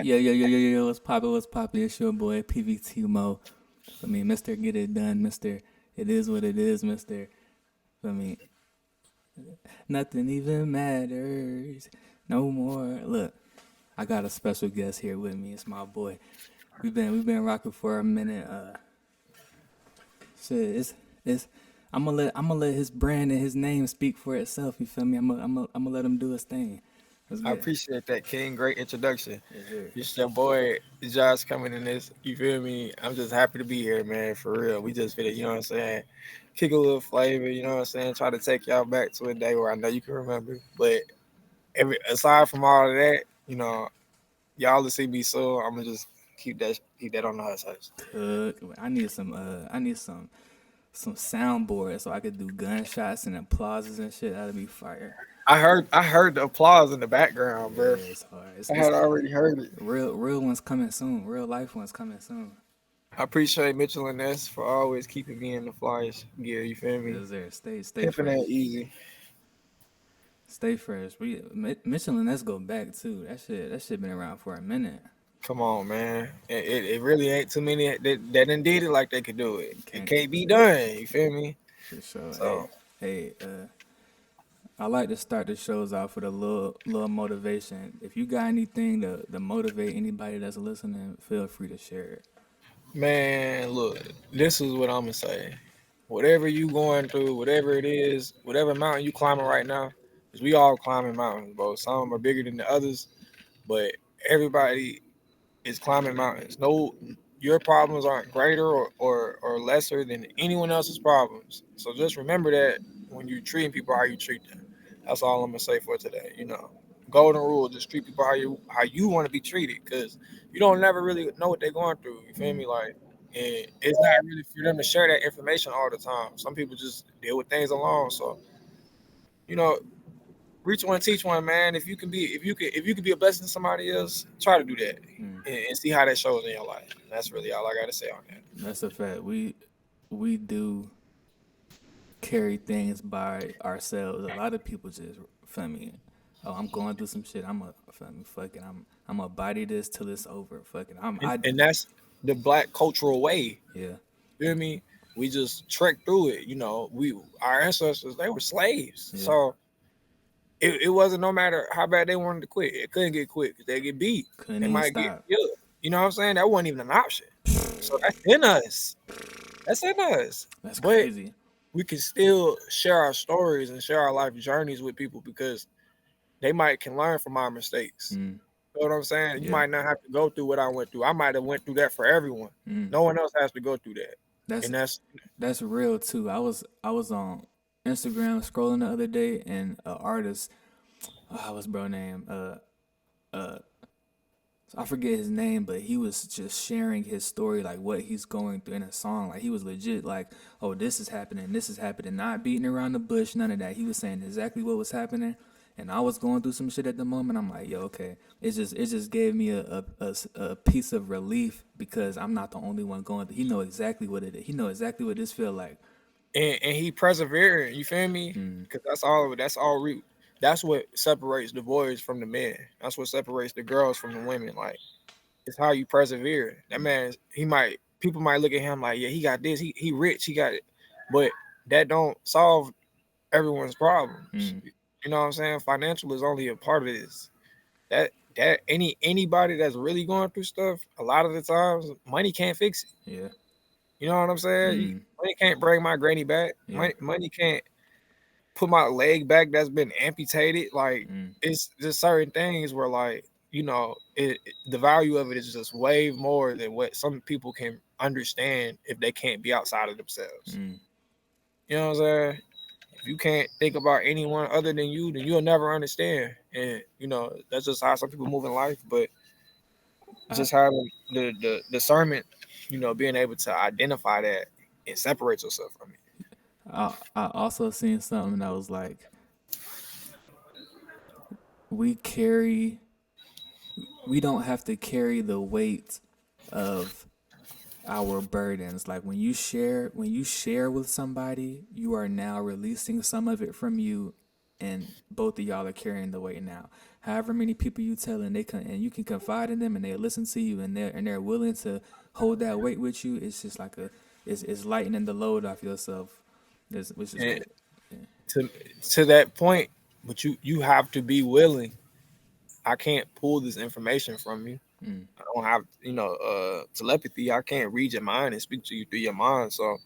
Yo, what's poppin'? It's your boy, PVT Mo. I mean, Mr. Get It Done, Mr. It is what it is, Mr. I mean, nothing even matters no more. Look, I got a special guest here with me. It's my boy. We've been rocking for a minute. Shit, it's I'm gonna let his brand and his name speak for itself. You feel me? I'm gonna let him do his thing. Let's I get it. appreciate that, King. Great introduction. Yes, sir. It's your boy Josh coming in this. You feel me? I'm just happy to be here, man. For real. We just fit it, you know what I'm saying? Kick a little flavor, you know what I'm saying? Try to take y'all back to a day where I know you can remember. But aside from all of that, y'all will see me soon. I'm gonna just keep that on the hush hush. Cook. I need some soundboard so I could do gunshots and applauses and shit. That'd be fire. I heard the applause in the background, Yeah, bro. it's hard. It's, I it's had already heard it. real ones coming soon. Real life ones coming soon. I appreciate Mitchell and Ness for always keeping me in the flyers gear. You feel me? Is there? Stay Pimping ain't fresh. easy. Stay fresh. Michelin. Let's go back too. That shit been around for a minute. Come on, man. It really ain't too many that done did it like they could do it. It Can't can't be done. You feel me? for sure. So Hey. I like to start the shows off with a little motivation. If you got anything to motivate anybody that's listening, feel free to share it. man, look, this is what I'm gonna say. Whatever you going through, whatever it is, whatever mountain you climbing right now, because we all climbing mountains, bro. Some are bigger than the others, but everybody is climbing mountains. No, your problems aren't greater or lesser than anyone else's problems. So just remember that when you're treating people how you treat them. That's all I'm gonna say for today. Golden rule: just treat people how you want to be treated, because you don't never really know what they're going through. You feel me? Like, and it's not really for them to share that information all the time. Some people just deal with things alone. So you know, reach one, teach one, man. If you can be a blessing to somebody else, try to do that Mm, and see how that shows in your life. That's really all I got to say on that. that's a fact. We do carry things by ourselves. A lot of people just feel me. Oh, I'm going through some shit. I'm a feel me. Fuck it. I'm a body this till it's over. Fuck it. And, and that's the black cultural way. Yeah. You feel me? We just trek through it. Our ancestors, they were slaves, Yeah. so it wasn't, no matter how bad they wanted to quit, it couldn't get quit because they get beat. Couldn't They even might get stop. killed. You know what I'm saying? That wasn't even an option. So that's in us. That's in us. That's But crazy. we can still share our stories and share our life journeys with people because they might can learn from our mistakes. Mm, You know what I'm saying? You yeah. might not have to go through what I went through. I might have went through that for everyone. Mm. No one else has to go through that. That's And that's that's real too. I was on Instagram scrolling the other day and an artist, what's bro name? Uh I forget his name, but he was just sharing his story, like what he's going through in a song. Like he was legit like, oh, this is happening, not beating around the bush, none of that. He was saying exactly what was happening. And I was going through some shit at the moment. I'm like, yo, okay. It just gave me a piece of relief because I'm not the only one going through. He know exactly what it is. He know exactly what this feel like. and he persevering. You feel me? Mm, Because that's all. That's all. That's what separates the boys from the men. That's what separates the girls from the women. Like, it's how you persevere. That man, he might people might look at him like, yeah, he got this. He rich. He got it. But that don't solve everyone's problems. mm, You know what I'm saying? Financial is only a part of this. Anybody that's really going through stuff, a lot of the times, money can't fix it. yeah. You know what I'm saying? Mm, Money can't bring my granny back. yeah. Money can't put my leg back that's been amputated. Like, Mm, it's just certain things where, like, the value of it is just way more than what some people can understand if they can't be outside of themselves. mm. You know what I'm saying? If you can't think about anyone other than you, then you'll never understand. And that's just how some people move in life. But I just having the discernment, being able to identify that and separate yourself from it. I also seen something that was like we carry we don't have to carry the weight of our burdens. Like when you share with somebody, you are now releasing some of it from you and both of y'all are carrying the weight now. however many people you tell, and and you can confide in them, and they listen to you, and they're willing to hold that weight with you. It's just like it's lightening the load off yourself, which is And great. Yeah. to to that point, but you have to be willing. I can't pull this information from you. Mm, I don't have, telepathy. I can't read your mind and speak to you through your mind. So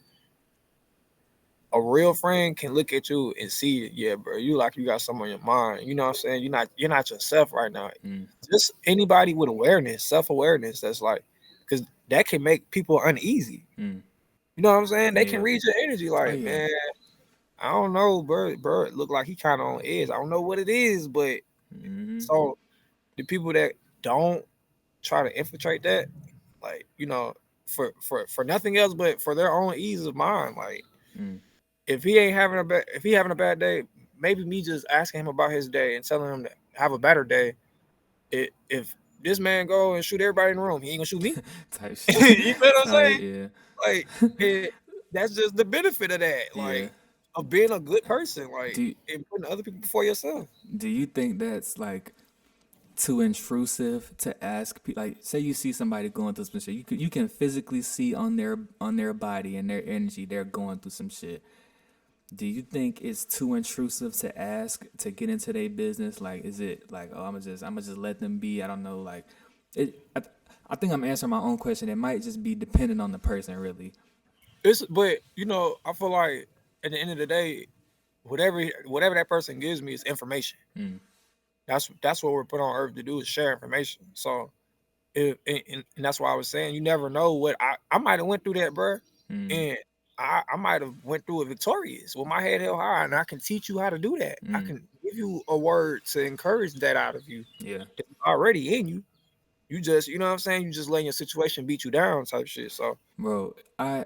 a real friend can look at you and see it. Yeah, bro, you like you got something on your mind. You know what I'm saying? You're not yourself right now. mm, Just anybody with awareness, self-awareness, that's like, because that can make people uneasy. mm. You know what I'm saying? They can Yeah. read your energy Oh like, yeah. man, I don't know, bro, it look like he kind of on edge. I don't know what it is, but Mm, so the people that don't try to infiltrate that, like, for nothing else but for their own ease of mind, like, mm. if he having a bad day, maybe me just asking him about his day and telling him to have a better day. If this man go and shoot everybody in the room, he ain't gonna shoot me. Type shit. You know what I'm Type. saying? Yeah. Like, that's just the benefit of that, Yeah. like, of being a good person, like, Do and putting other people before yourself. Do you think that's like too intrusive to ask people? Like, say you see somebody going through some shit, you can physically see on their body and their energy they're going through some shit. Do you think it's too intrusive to ask to get into their business? Like, is it like, oh, I'm gonna just let them be? I don't know. Like, it. I think I'm answering my own question. It might just be dependent on the person, really. But I feel like at the end of the day, whatever that person gives me is information. Mm, That's what we're put on earth to do, is share information. So and that's why I was saying, you never know what I might have went through that, bro, mm, and I might have went through it victorious with my head held high, and I can teach you how to do that. I mm. can give you a word to encourage that out of you Yeah, that's already in you. You just, you know what I'm saying? You just letting your situation beat you down, type shit. So bro. I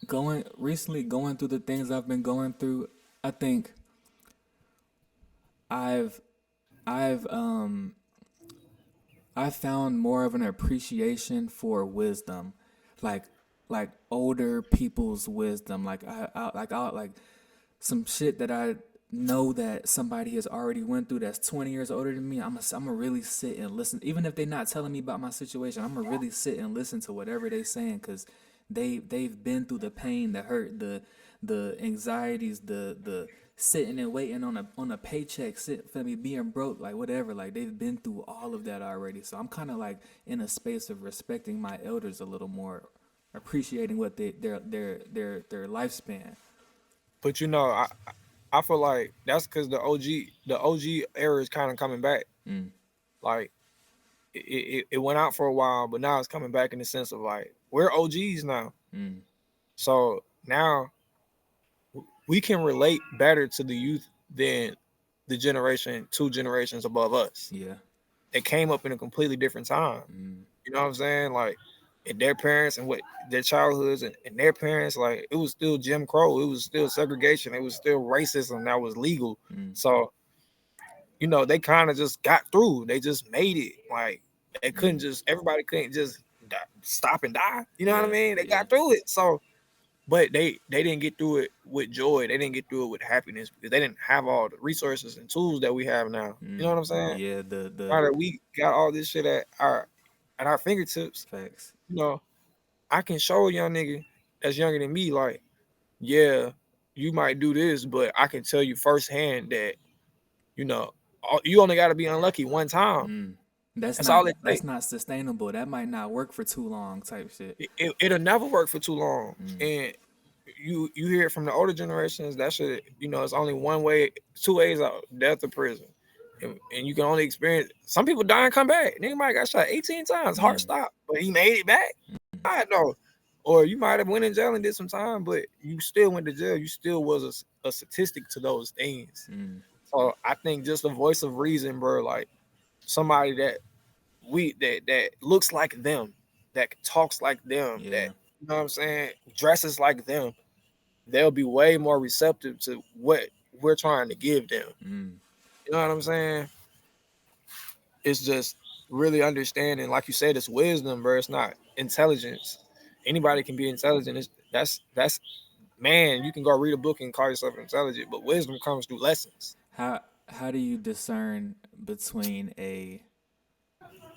going through the things I've been going through. I think I've I've I found more of an appreciation for wisdom, like like older people's wisdom. Like some shit that I know that somebody has already went through that's 20 years older than me. I'm gonna really sit and listen, even if they're not telling me about my situation. I'm gonna really sit and listen to whatever they saying, because they've been through the pain, the hurt, the anxieties, the sitting and waiting on a paycheck, sit for me being broke, like whatever. Like, they've been through all of that already. So I'm kind of like in a space of respecting my elders a little more, appreciating what their lifespan. but I feel like that's because the OG era is kind of coming back. Mm, Like, it went out for a while, but now it's coming back in the sense of, like, we're OGs now. mm, So now we can relate better to the youth than the generation, two generations above us. yeah. They came up in a completely different time. Mm, You know what I'm saying? Like, and their parents and what their childhoods and their parents, like, it was still Jim Crow, it was still segregation, it was still racism that was legal. mm, So, they kind of just got through. They just made it. Like, they couldn't mm, just everybody couldn't just stop and die. You know what I yeah, mean? They yeah. got through it. So, but they didn't get through it with joy. They didn't get through it with happiness because they didn't have all the resources and tools that we have now. You know Mm, what I'm saying? yeah. Now The that we got all this shit at our fingertips, facts. you know, I can show a young nigga that's younger than me, like, yeah, you might do this, but I can tell you firsthand that, you know, you only got to be unlucky one time. Mm. That's all it That's takes. not sustainable. That might not work for too long. Type shit. It'll never work for too long. Mm, And you hear it from the older generations, that shit, it's only one way, two ways out: death or prison. And you can only experience, some people die and come back. Nigga might got shot 18 times, heart mm, stopped, but he made it back. I know. Or you might have went in jail and did some time, but you still went to jail. You still was a statistic to those things. mm, So I think just a voice of reason, bro, like somebody that looks like them, that talks like them, that, yeah. you know what I'm saying, dresses like them, they'll be way more receptive to what we're trying to give them. Mm, You know what I'm saying? It's just really understanding, like you said, it's wisdom, bro. It's not intelligence. Anybody can be intelligent. That's man. You can go read a book and call yourself intelligent, but wisdom comes through lessons. how? how do you discern between a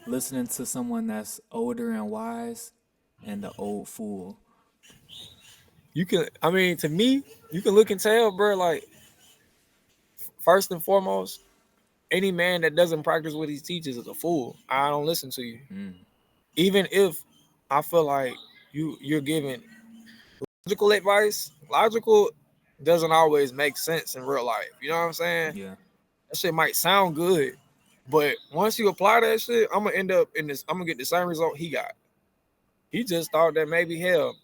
listening to someone that's older and wise and the old fool? You can, I mean, to me, you can look and tell, bro. Like first and foremost, any man that doesn't practice what he teaches is a fool. I don't listen to you, Mm, even if I feel like you're giving logical advice. Logical doesn't always make sense in real life. You know what I'm saying? yeah. That shit might sound good, but once you apply that shit, I'm gonna end up in this. I'm gonna get the same result he got. He just thought that maybe hell,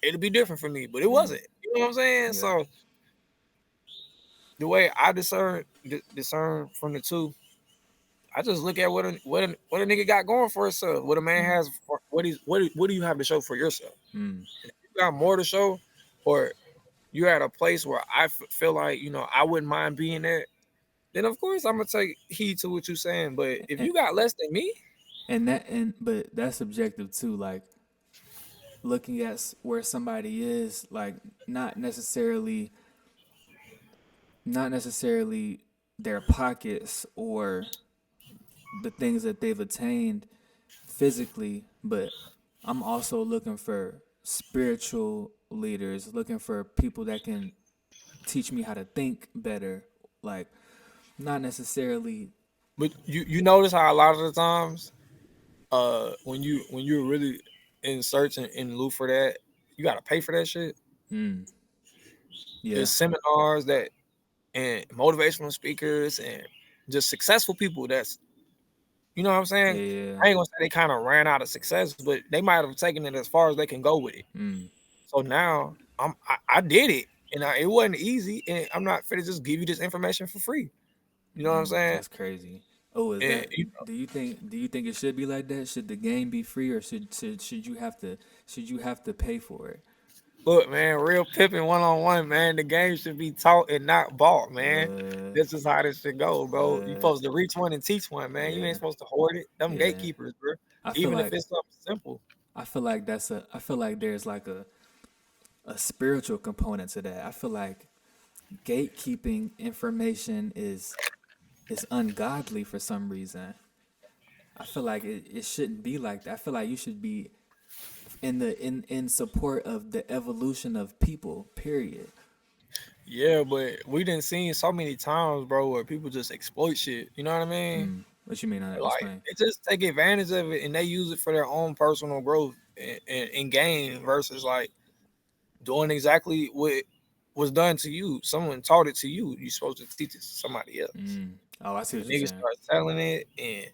it'll be different for me, but it Mm, wasn't. You know what I'm saying? yeah. So the way I discern from the two, I just look at what a nigga got going for himself. What a man Mm, has. For, what do you have to show for yourself? mm. And if you got more to show, or you're at a place where feel like I wouldn't mind being there, then of course I'm gonna take heed to what you're saying. But if And, you got less than me, but that's subjective too. Like looking at where somebody is, like not necessarily, not necessarily their pockets or the things that they've attained physically, but I'm also looking for spiritual leaders, looking for people that can teach me how to think better. Like not necessarily. but you notice how a lot of the times, when you're really in search and in loop for that, you gotta pay for that shit. Mm, yeah, There's seminars that and motivational speakers and just successful people that's what I'm yeah, saying. yeah. I ain't gonna say they kind of ran out of success, but they might have taken it as far as they can go with it. Mm, So now I did it, and it wasn't easy, and I'm not finna just give you this information for free. You know what I'm saying? that's crazy. Oh, is And that? Do you think it should be like that? Should the game be free, or should you have to pay for it? look, man, real pipping one on one, man. The game should be taught and not bought, man. What? This is how this should go, bro. You What? supposed to reach one and teach one, man. You ain't Yeah, supposed to hoard it. Them yeah. gatekeepers, bro. I feel Even if like it's something simple. I feel like that's a. I feel like there's like a spiritual component to that. I feel like gatekeeping information is ungodly for some reason. I feel like it shouldn't be like that. I feel like you should be in support of the evolution of people. Period. Yeah, but we didn't see so many times, bro, where people just exploit shit. You know what I mean? What you mean on that? Like Explain. they just take advantage of it and they use it for their own personal growth and gain versus like doing exactly what was done to you. Someone taught it to you. You're supposed to teach it to somebody else. Oh, I see The what you're niggas saying. start selling it and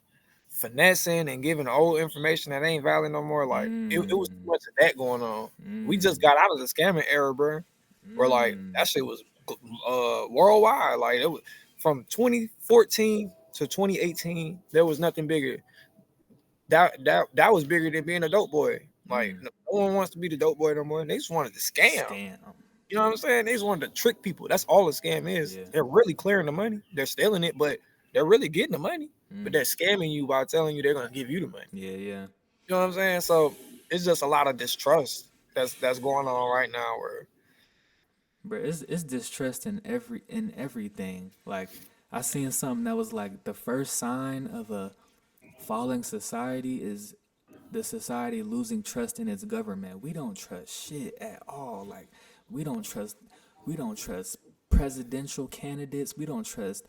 finessing and giving old information that ain't valid no more. Like it was too Mm, much of that going on. We just mm, got out of the scamming era, bro. Where like mm, that shit was worldwide. Like it was from 2014 to 2018. There was nothing bigger. That was bigger than being a dope boy. Like mm. no one wants to be the dope boy no more. They just wanted to scam. Scam. You know what I'm saying? They just wanted to trick people. That's all a scam is. Yeah. They're really clearing the money. They're stealing it, but they're really getting the money. But Mm, they're scamming you by telling you they're gonna give you the money. yeah, yeah. You know what I'm saying? So it's just a lot of distrust that's going on right now. Where But it's distrust in everything. Like I seen something that was like the first sign of a falling society is the society losing trust in its government. We don't trust shit at all. Like we don't trust we don't trust presidential candidates. We don't trust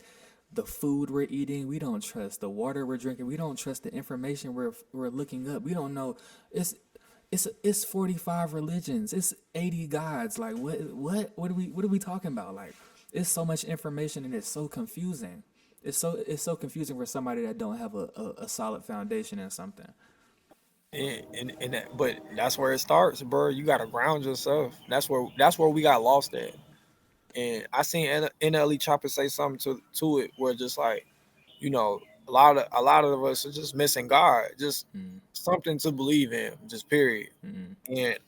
the food we're eating. We don't trust the water we're drinking. We don't trust the information we're looking up. We don't know. It's 45 religions. It's 80 gods. Like what are we talking about? Like it's so much information and it's so confusing. It's so confusing for somebody that don't have a solid foundation in something. and that, but that's where it starts, bro. You gotta ground yourself. That's where we got lost at. And I seen NLE Chopper say something to it where just like a lot of us are just missing God, just Mm, something to believe in, just period. mm, And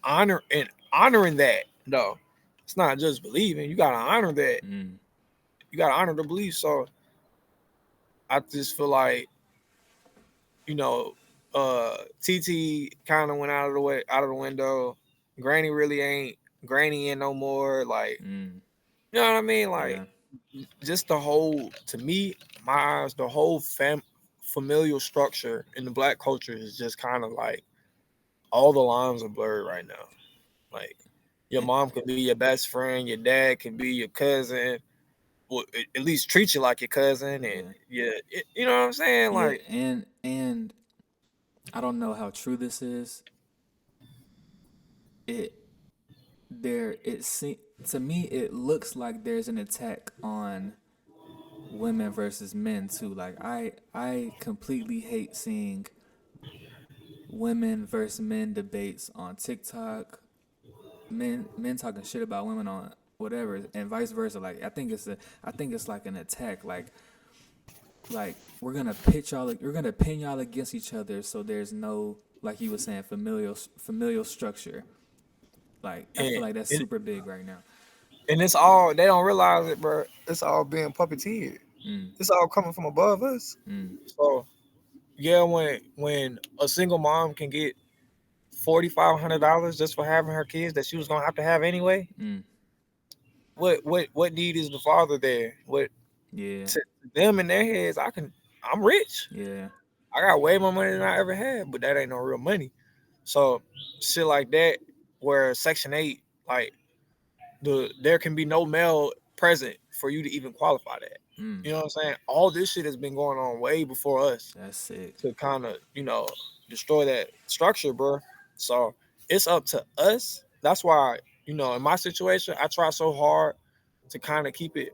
honoring that. No, it's not just believing. You gotta honor that. mm, You gotta honor the belief. So I just feel like you know, TT kind of went out of the window. Granny really ain't Granny in no more. Like mm. you know what I mean? Like Yeah. just the whole, to me, my eyes, the whole familial structure in the black culture is just kind of like all the lines are blurred right now. Like your And, mom can be your best friend, your dad can be your cousin, well, at least treat you like your cousin, and yeah, yeah, you know what I'm saying? yeah, Like, and I don't know how true this is. It it to me it looks like there's an attack on women versus men too. Like I completely hate seeing women versus men debates on TikTok. Men talking shit about women on whatever, and vice versa. Like I think it's like an attack. Like we're gonna pin y'all against each other, so there's no, like you were saying, familial structure. Like I feel and, like that's and super big right now. and it's all, they don't realize it, bro. It's all being puppeteered. Mm, It's all coming from above us. mm, So yeah, when a single mom can get $4,500 just for having her kids that she was gonna have to have anyway, mm. what need is the father there? What, Yeah, to them in their heads, I'm rich. yeah. I got way more money than I ever had, but that ain't no real money. So shit like that, where Section 8, like there can be no male present for you to even qualify that. Mm, You know what I'm saying? All this shit has been going on way before us that's sick. to kind of, destroy that structure, bro. So it's up to us. That's why, in my situation, I try so hard to kind of keep it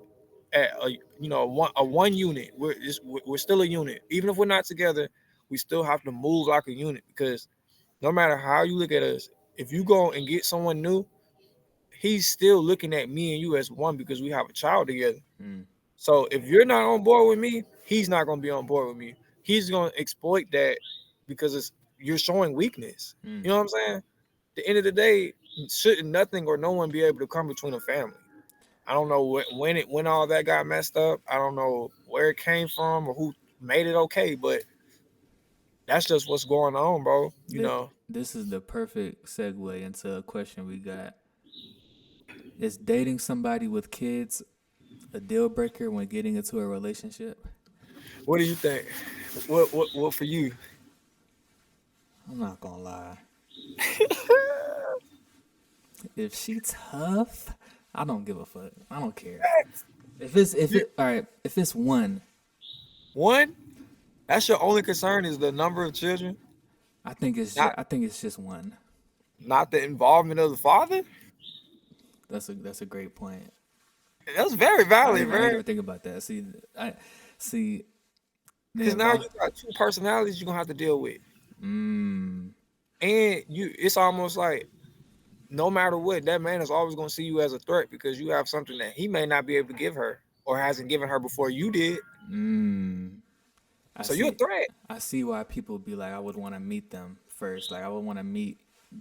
at one unit. We're still a unit, even if we're not together. We still have to move like a unit, because no matter how you look at us, if you go and get someone new, he's still looking at me and you as one, because we have a child together. Mm, So if you're not on board with me, he's not going to be on board with me. He's going to exploit that, because you're showing weakness. mm. You know what I'm saying? At the end of the day, shouldn't nothing or no one be able to come between a family? I don't know when all that got messed up. I don't know where it came from or who made it okay, but that's just what's going on, bro. This is the perfect segue into a question we got. Is dating somebody with kids a deal breaker when getting into a relationship? What do you think? What for you? I'm not gonna lie. If she tough, I don't give a fuck. I don't care. If it all right, if it's one, One, that's your only concern, is the number of children, not I think it's just one. not the involvement of the father. That's a great point. That's very valid, I didn't man. even think about that. I see the Because now involve. you got two personalities you're gonna have to deal with, Mm, and it's almost like no matter what, that man is always gonna see you as a threat, because you have something that he may not be able to give her or hasn't given her before you did. mm. I So you're a see. threat. I see why people be like, I would want to meet them first. Like, I would want to meet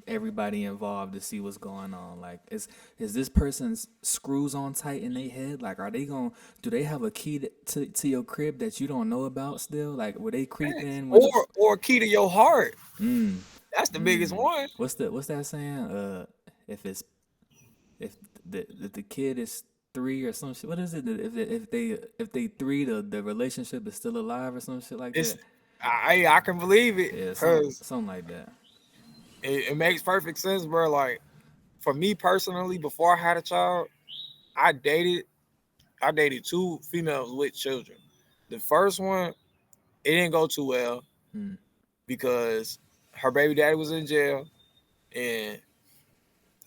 everybody involved to see what's going on. Like, is this person's screws on tight in their head? Like, are they going? Do they have a key to your crib that you don't know about still? Like, were they creep in when you? Or key to your heart. Mm, That's the biggest mm. one. What's that saying? If it's if the kid is three or some shit. What is it? If they three, the relationship is still alive or some shit like It's that. I can believe it, Yeah, because something like that. it makes perfect sense, bro. Like for me personally, before I had a child, I dated I dated two females with children. The first one, it didn't go too well, Mm, because her baby daddy was in jail, and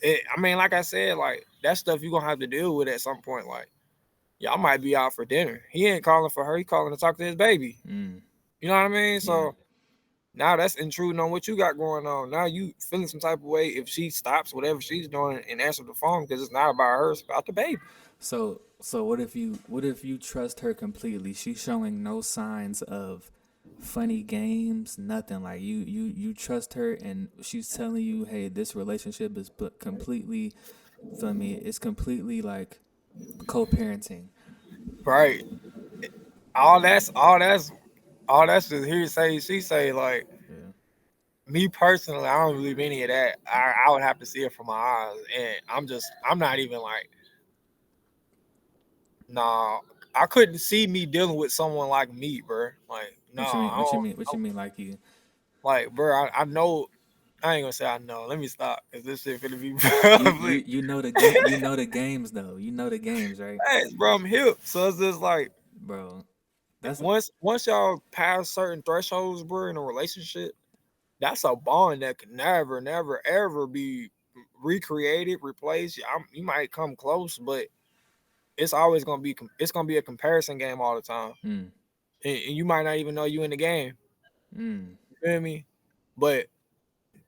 I mean, like I said, like that stuff you're gonna have to deal with at some point. Like y'all might be out for dinner. He ain't calling for her. He calling to talk to his baby. mm, You know what I mean? yeah. So now that's intruding on what you got going on. Now you feeling some type of way if she stops whatever she's doing and answer the phone, because it's not about her, it's about the baby. So what if you trust her completely? She's showing no signs of funny games, nothing. Like you trust her, and she's telling you, hey, this relationship is completely, feel me? It's completely like co-parenting. Right. All that's just hearsay. She say, like, Yeah. me personally, I don't believe any of that. I would have to see it from my eyes, and I'm not even like Nah, I couldn't see me dealing with someone like me, bro. Like, What you nah, mean? I What you don't. mean? What you mean? Like you? Like, bro, I know. I ain't gonna say I know. Let me stop, cause this shit finna be You public. you know the game. You know the games though. You know the games, right, Thanks, bro. I'm hip, so it's just like bro? That's once y'all pass certain thresholds, bro, in a relationship, that's a bond that can never, never, ever be recreated, replaced. You might come close, but it's always gonna be it's gonna be a comparison game all the time, mm, and you might not even know you in the game. mm, You feel me? But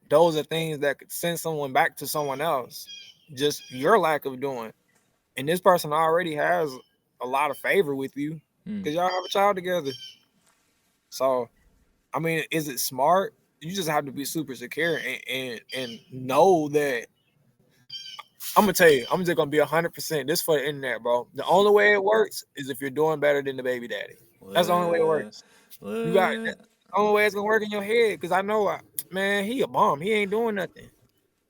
those are things that could send someone back to someone else. Just your lack of doing, and this person already has a lot of favor with you mm. because y'all have a child together. So I mean, is it smart? You just have to be super secure and know that I'm gonna tell you, I'm just gonna be 100%. This for the internet, bro. The only way it works is if you're doing better than the baby daddy. That's the only way it What? works. You got that's What? the only way it's gonna work in your head. Cause I know, man, he a bum. He ain't doing nothing.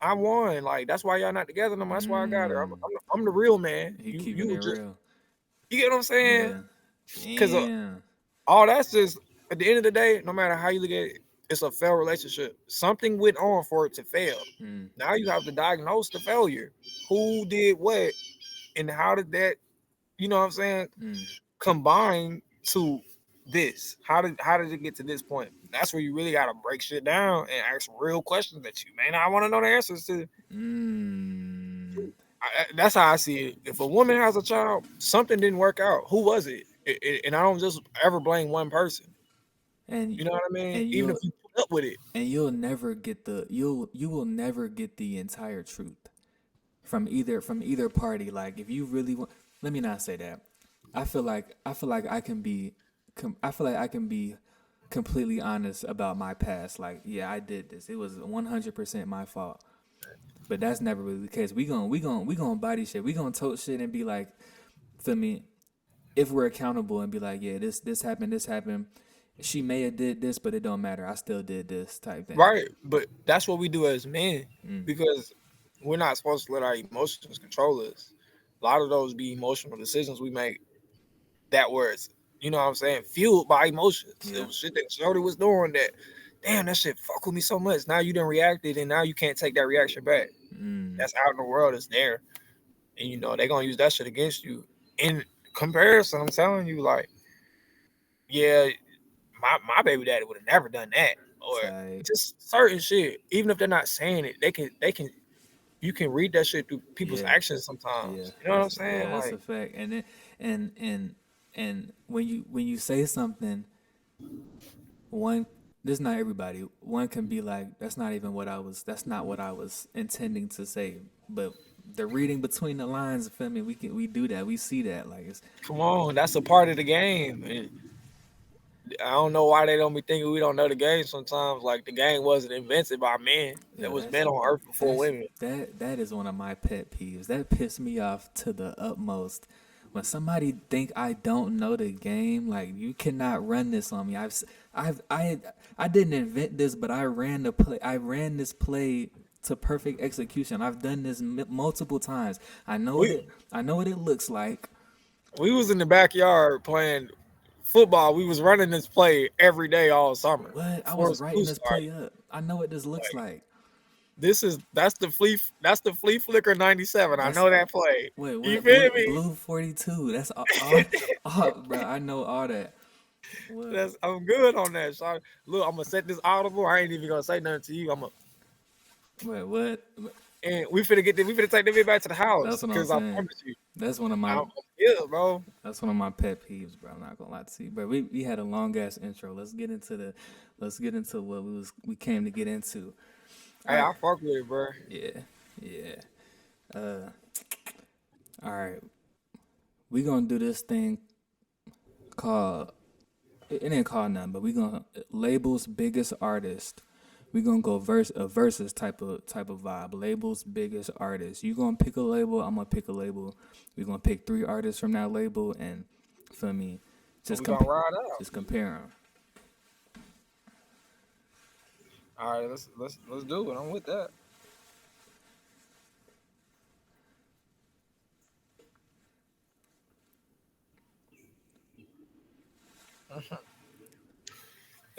I won. Like that's why y'all not together no more. That's why I got her. Mm. I'm the real man. He You keeping it you just real. you get what I'm saying? Yeah. Cause Damn. all that's just at the end of the day, no matter how you look at it, it's a failed relationship. Something went on for it to fail. Mm, Now you have to diagnose the failure. Who did what and how did that, you know what I'm saying, mm, combine to this? How did it get to this point? That's where you really gotta break shit down and ask real questions that you may not want to know the answers to. mm. That's how I see it. If a woman has a child, something didn't work out. Who was it? And I don't just ever blame one person. And You know what I mean? and Even if you'll you put up with it. you'll never get the you will never get the entire truth from either party. Like if you really want, let me not say that. I feel like I can be I feel like I can be completely honest about my past. Like yeah, I did this. It was 100% my fault. But that's never really the case. We gonna body shit. We gonna tote shit and be like, feel me? If we're accountable and be like, yeah, this happened, this happened. She may have did this, but it don't matter. I still did this type thing. Right. But that's what we do as men Mm. because we're not supposed to let our emotions control us. A lot of those be emotional decisions we make that was, you know what I'm saying, fueled by emotions. It Yeah. was shit that Shorty was doing that, damn, that shit fuck with me so much. Now you done reacted and now you can't take that reaction back. Mm. That's out in the world, it's there. And you know, they gonna use that shit against you. In comparison, I'm telling you, like, yeah, my baby daddy would have never done that. Or Type. just certain shit. Even if they're not saying it, they can you can read that shit through people's Yeah. actions Yeah. sometimes. You know what I'm saying? That's a Like, fact. And then and and and when you say something, one this not everybody. One can be like, that's not even what I was. That's not what I was intending to say. But the reading between the lines, feel me? We do that. We see that. Like it's come on, that's a part of the game. And I don't know why they don't be thinking we don't know the game sometimes. Like the game wasn't invented by men. There yo. was men on earth before women. That is one of my pet peeves. That pissed me off to the utmost. When somebody think I don't know the game, like you cannot run this on me. I've I didn't invent this, but I ran the play. I ran this play to perfect execution. I've done this multiple times. We I know what it looks like. we was in the backyard playing football. We was running this play every day all summer What? I was before writing school this started. play up. I know what this looks Like like. that's the flea flicker 97. I That's know that play. wait, You what? feel me? Blue 42. That's bro. I know all that. What? I'm good on that. So look, I'm gonna set this audible. I ain't even gonna say nothing to you. I'm gonna Wait, what? and we finna take the bit back to the That's house what I'm because I saying. promise you, That's one of my I'm yeah, bro. that's one of my pet peeves, bro. I'm not gonna lie to you. But we had a long ass intro. Let's get into what we came to get into. All Hey, right. I fuck with it, bro. Yeah. Yeah. Uh all right. We gonna do this thing called it ain't called nothing, but we gonna labels biggest artist. We gonna go a versus type of vibe. Labels biggest artist. You gonna pick a label. I'm gonna pick a label. We gonna pick three artists from that label, and for me, And just we gonna ride out. just compare them. All right, let's do it. I'm with that.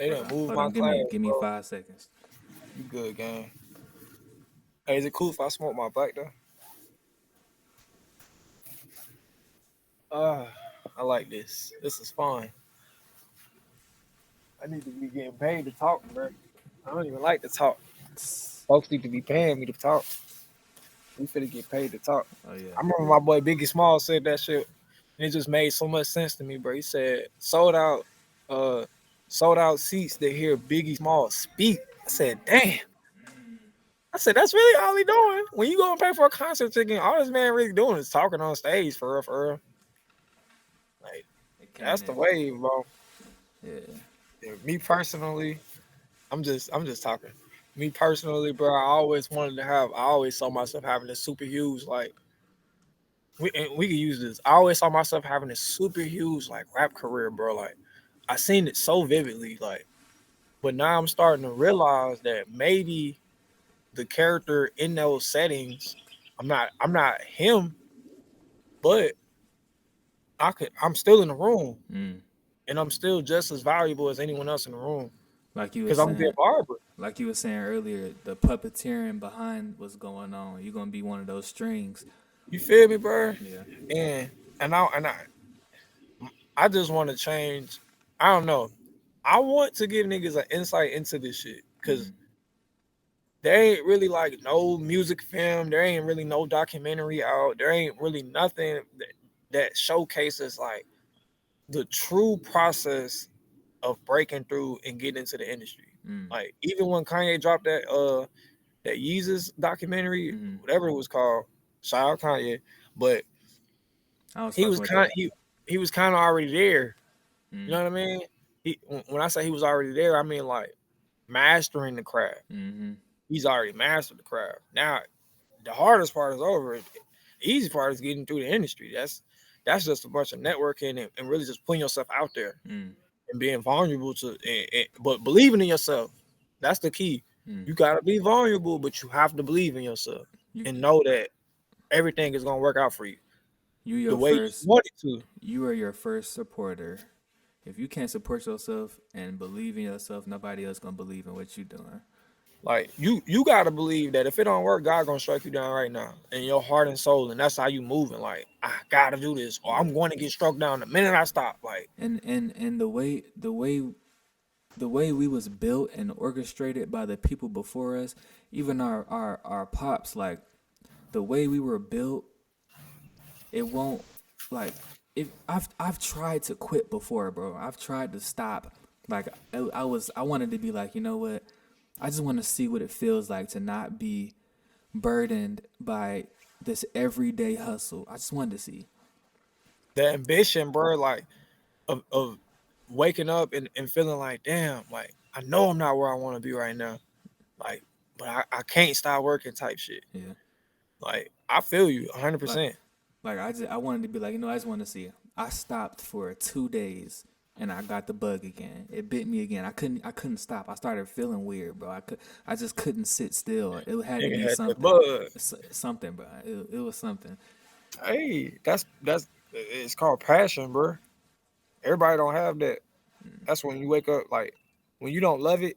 They Hold done on, moved hold my on. class, Give me bro. 5 seconds. You good, gang? Hey, is it cool if I smoke my black though? Uh, I like this. This is fun. I need to be getting paid to talk, bro. I don't even like to talk. Folks need to be paying me to talk. We finna get paid to talk. Oh yeah. I remember my boy Biggie Small said that shit, and it just made so much sense to me, bro. He said uh, sold out seats to hear Biggie Small speak. I said, damn. I said, that's really all he doing. When you go and pay for a concert ticket, all this man really doing is talking on stage for real, for real. Like, It that's came the in. wave, bro. Yeah. Yeah, me personally, I'm just talking. Me personally, bro, I always saw myself having a super huge, like, we could use this. I always saw myself having a super huge, like, rap career, bro. Like, I seen it so vividly, like, but now I'm starting to realize that maybe the character in those settings, I'm not him, but I'm still in the room Mm. and I'm still just as valuable as anyone else in the room Like you were because I'm gonna be a saying, barber. earlier, the puppeteering behind what's going on. You're gonna be one of those strings. You feel me, bro? Yeah. And and I just want to change. I don't know. I want to give niggas an insight into this shit because Mm. there ain't really like no music film. There ain't really no documentary out. There ain't really nothing that showcases like the true process of breaking through and getting into the industry. Mm. Like even when Kanye dropped that Yeezus documentary, Mm. whatever it was called, shout out Kanye, but I was he was fucking with kind that. he was kind of already there. You Mm. know what I mean? When I say he was already there, I mean like mastering the craft. Mm-hmm. He's already mastered the craft. Now the hardest part is over. The easy part is getting through the industry. That's just a bunch of networking and really just putting yourself out there Mm. and being vulnerable to, but believing in yourself. That's the key. Mm. You gotta be vulnerable, but you have to believe in yourself You and know that everything is gonna work out for you you the your way you first. want it to. You are your first supporter. If you can't support yourself and believe in yourself, nobody else gonna believe in what you're doing. Like you gotta believe that if it don't work, God gonna strike you down right now in your heart and soul, and that's how you moving. Like I gotta do this, or Yeah. I'm going to get struck down the minute I stop. Like And the way we was built and orchestrated by the people before us, even our pops, like the way we were built, it won't like if I've tried to quit before, bro. I've tried to stop. Like I wanted to be like, you know what? I just want to see what it feels like to not be burdened by this everyday hustle. I just wanted to see. the ambition, bro. Like of waking up and feeling like, damn, like I know I'm not where I want to be right now. Like, but I can't stop working type shit. Yeah. Like, I feel you Like 100%. I wanted to be like, you know, I just want to see. I stopped for 2 days and I got the bug again. It bit me again. I couldn't stop. I started feeling weird, bro. I just couldn't sit still. It had to Nigga be had that something. bug. Something, bro. It was something. Hey, that's it's called passion, bro. Everybody don't have that. That's when you wake up like when you don't love it,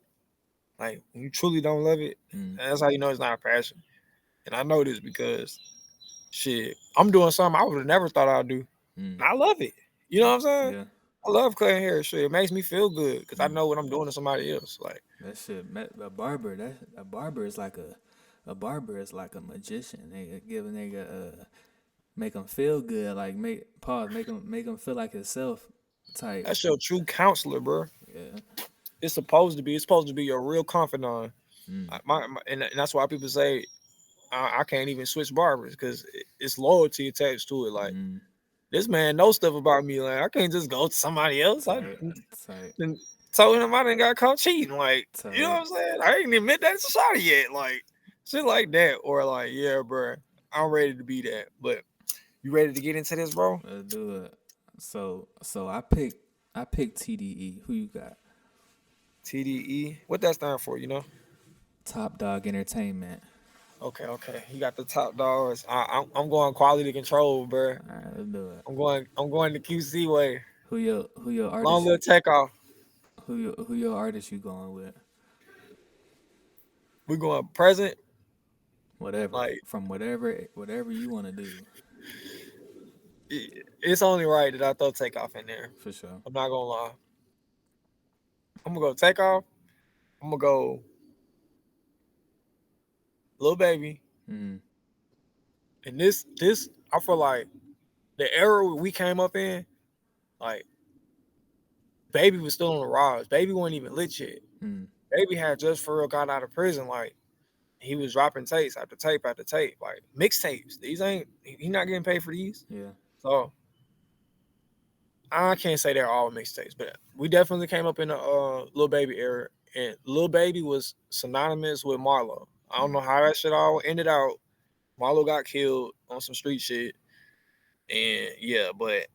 like when you truly don't love it, Mm, and that's how you know it's not a passion. And I know this because shit, I'm doing something I would have never thought I'd do. mm, And I love it. You know what I'm saying? yeah. I love cutting hair. Shit, it makes me feel good because I Mm. know what I'm doing to somebody else. Like That shit, a barber. A barber is like a barber is like a magician. They give a nigga make him feel good. Like make him feel like himself. Type. that's your true counselor, bro. Yeah. It's supposed to be. It's supposed to be your real confidant. Mm, And that's why people say I can't even switch barbers because it's loyalty attached to it. Like mm. this man knows stuff about me. Like I can't just go to somebody else. I Tight. Tight. done told him I didn't got caught cheating. Like you know what Tight. I'm saying? I ain't admit that to Shotty yet. Like shit like that, or like yeah, bro, I'm ready to be that. But you ready to get into this, bro? Let's do it. So I picked TDE. Who you got? TDE. What that stand for? You know? Top Dog Entertainment. Okay, okay. You got the top dogs. I'm going quality control, bro. All right, let's do it. I'm going the QC way. Who your Long artist? little takeoff. Who your artist you going with? We going present, Whatever like from whatever you want to do, it's only right that I throw Takeoff in there. for sure. I'm not gonna lie. I'm gonna go Takeoff. I'm gonna go Lil Baby. Mm, And this I feel like the era we came up in, like Baby was still on the rise. Baby wasn't even lit yet. mm, Baby had just for real got out of prison. Like he was dropping tapes after tape after tape, like mixtapes. These ain't he not getting paid for these. yeah. So I can't say they're all mixtapes, but we definitely came up in the Lil Baby era, and Lil Baby was synonymous with Marlo. I don't Mm, know how that shit all ended out. Marlo got killed on some street shit, and yeah, but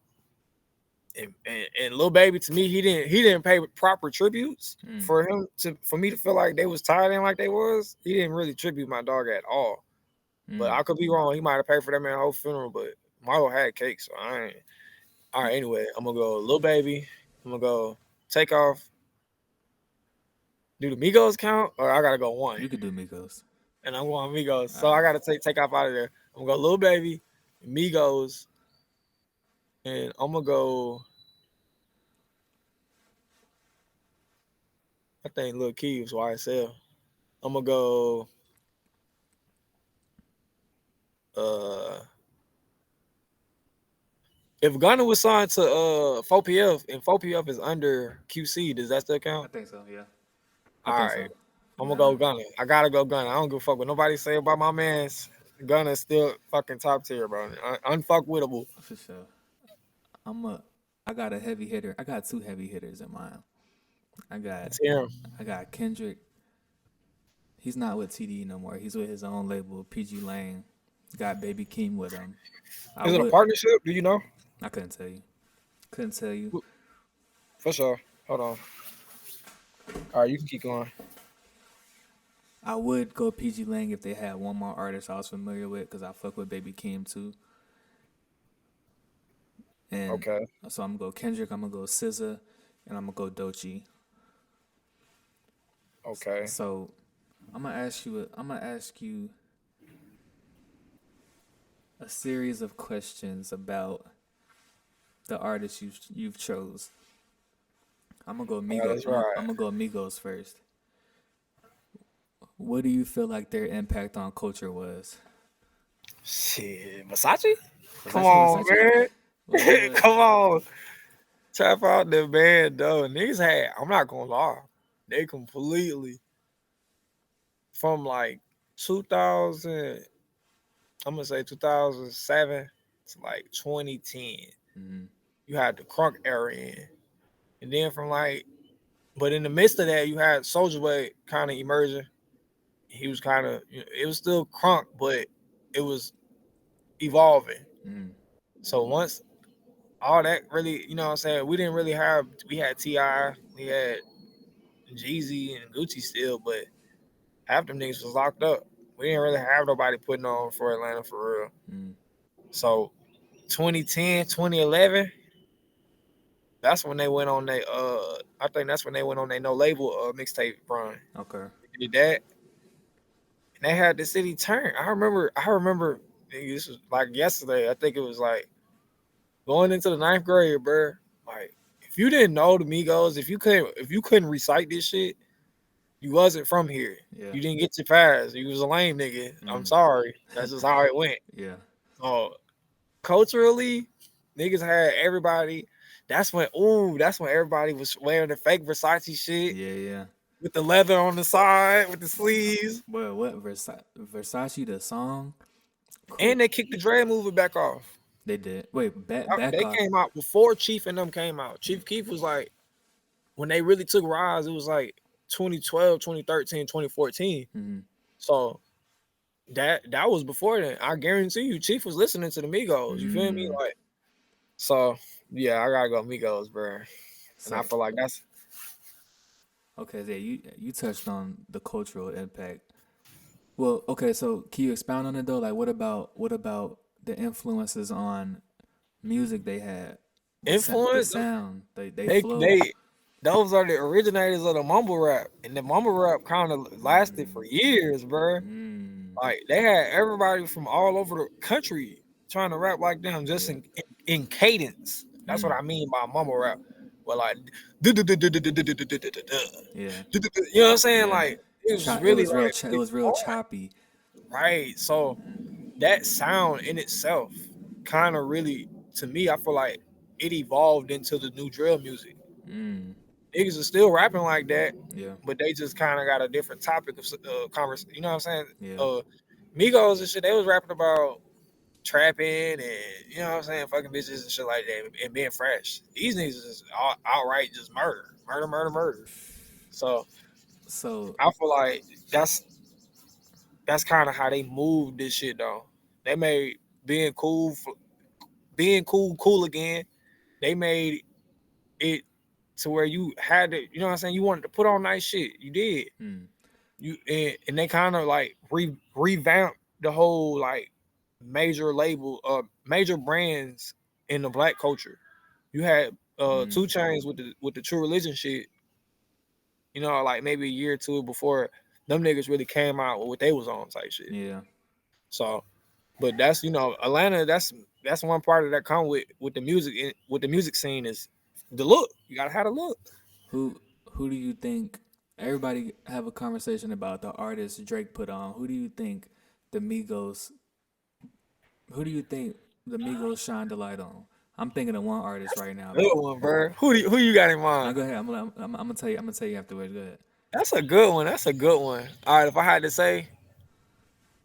and Lil Baby to me, he didn't pay proper tributes mm, for him to for me to feel like they was tied in like they was. He didn't really tribute my dog at all. But mm. I could be wrong. He might have paid for that man's whole funeral, but Marlo had cake, so I ain't. All right, anyway, I'm gonna go Lil Baby. I'm gonna go Takeoff. Do the Migos count, or I gotta go one? You could do Migos. And I'm going Migos, All so I right. gotta take off out of there. I'm gonna go Lil Baby, Migos, and I'm gonna go. I think Lil Key was YSL. I'm gonna go. Uh, if Gunna was signed to 4PF and 4PF is under QC, does that still I count? think so. Yeah. I All think right, so. I'm gonna go Nah, Gunna. I gotta go Gunna. I don't give a fuck what nobody say about my man's. Gunna is still fucking top tier, bro. Unfuckwittable. for sure. I'm a. I got a heavy hitter. I got two heavy hitters in mind. I got Let's hear him. I got Kendrick. He's not with TD no more. He's with his own label, PG Lane. Got Baby Keem with him. I Is it a would. partnership? Do you know? I couldn't tell you. Couldn't tell you. For sure. Hold on. All right, you can keep going. I would go PG Lang if they had one more artist I was familiar with because I fuck with Baby Keem too. And Okay. so I'm gonna go Kendrick. I'm gonna go SZA, and I'm gonna go Doechii. Okay. So I'm gonna ask you. I'm gonna ask you a series of questions about the artists you've chose. I'm gonna go All right, Migos. that's right. I'm gonna go Migos first. What do you feel like their impact on culture was? Shit, Versace? Come on, Versace. man. What? Come on. Tap out the band, though. Niggas had, I'm not gonna lie. They completely, from like 2000, I'm gonna say 2007 to like 2010, Mm-hmm. you had the crunk era in. And then from like, but in the midst of that, you had Soldier Boy kind of emerging. He was kind of, it was still crunk, but it was evolving. Mm-hmm. So once all that really, you know what I'm saying, we had T.I., we had Jeezy and Gucci still, but half them niggas was locked up. We didn't really have nobody putting on for Atlanta for real. Mm-hmm. So 2010, 2011, that's when they went on they I think that's when they went on their no label mixtape run. Okay. They did that. And they had the city turn. I remember this was like yesterday. I think it was like going into the ninth grade, bro. Like if you didn't know the Migos, if you couldn't recite this shit, you wasn't from here. Yeah. You didn't get your pass. You was a lame nigga. I'm Mm. sorry. That's just how it went. Yeah. So culturally, niggas had everybody. That's when everybody was wearing the fake Versace shit Yeah. Yeah. with the leather on the side, with the sleeves. But what Versace the song? And they kicked the dread movement back off. They did. Wait, back They off. came out before Chief and them came out. Chief Keef was like, when they really took rise, it was like 2012, 2013, 2014. Mm-hmm. So that was before then. I guarantee you, Chief was listening to the Migos. You feel me? Mm. Like, so yeah, I gotta go Migos, bro. And I So feel like that's okay, yeah, you touched on the cultural impact. Well, okay, so can you expound on it though? Like, what about the influences on music they had? The influence. sound, they They flow. they Those are the originators of the mumble rap, and the mumble rap kind of lasted for Mm, years, bro. mm, Like they had everybody from all over the country trying to rap like them, just yeah. in cadence. That's what Mm, I mean by mumble rap. Well, like, you know yeah. what I'm saying? Yeah. Like, it was It really was real. like It was real choppy. right. So that sound in itself, kind of really, to me, I feel like it evolved into the new drill music. Mm, Niggas are still rapping like that, yeah. but they just kind of got a different topic of conversation. You know what I'm saying? Yeah. Uh, Migos and shit, they was rapping about trapping and you know what I'm saying, fucking bitches and shit like that, and being fresh. These niggas is just outright just murder, murder, murder, murder. So So, I feel like that's that's kind of how they moved this shit though. They made being cool, being cool, cool again. They made it to where you had to, you know what I'm saying. You wanted to put on nice shit. You did. mm, You and they kind of like revamped the whole like major label, major brands in the black culture. You had mm, 2 Chains with the True Religion shit. You know, like maybe a year or two before them niggas really came out with what they was on type shit. yeah. So, but that's Atlanta. That's one part of that come with the music with the music scene is the look. You gotta have a look. Who do you think? Everybody have a conversation about the artist Drake put on. Who do you think the Migos? Who do you think the Migos shined the light on? I'm thinking of one artist right now, Good bro. one, bro. Who you got in Now mind? go ahead. I'm gonna tell you. I'm gonna tell you afterwards. Go ahead. That's a good one. That's a good one. All right, if I had to say,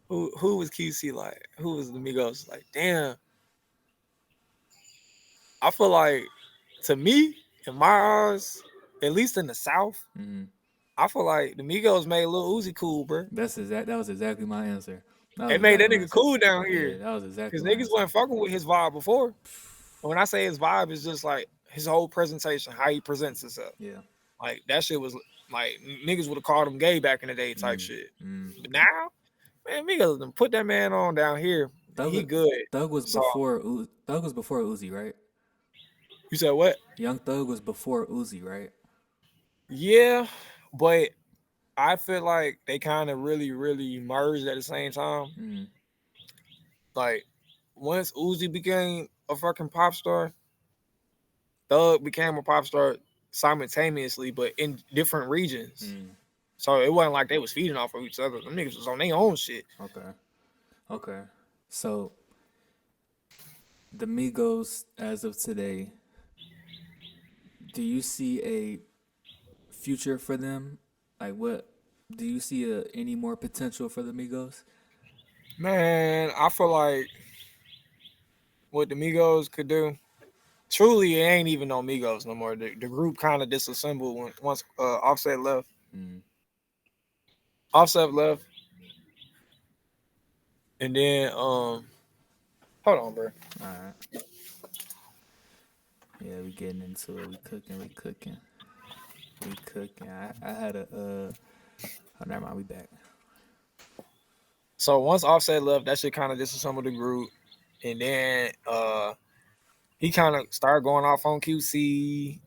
who was QC like? Who was the Migos? Like, damn, I feel like to me, in my eyes, at least in the South, Hmm. I feel like the Migos made Lil Uzi cool, bro. That was exactly my answer. That They was made exactly that my nigga answer. cool down Yeah, here. that was exactly Cause my niggas answer. wasn't fucking with his vibe before. When I say his vibe, it's just like his whole presentation, how he presents himself. Yeah. Like that shit was like niggas would have called him gay back in the day type Mm, shit. mm. But now, man, Migos done put that man on down here. Thug, He good. So Thug was before Uzi, right? you said what? Young Thug was before Uzi, right? Yeah, but I feel like they kind of really, really merged at the same time. Mm, Like once Uzi became a fucking pop star, Thug became a pop star simultaneously, but in different regions. mm. So it wasn't like they was feeding off of each other. Them niggas was on their own shit. Okay. Okay. So the Migos, as of today, do you see a future for them? Like, what do you see any more potential for the Migos? Man, I feel like what the Migos could do. Truly, it ain't even no Migos no more. The group kind of disassembled once Offset left. Mm, Offset left, and then hold on, bro. all right. Yeah, we getting into it. We cooking. We cooking. We cooking. I had a Oh, never mind. We back. So once Offset left, that shit kind of disassembled the group, and then he kind of started going off on QC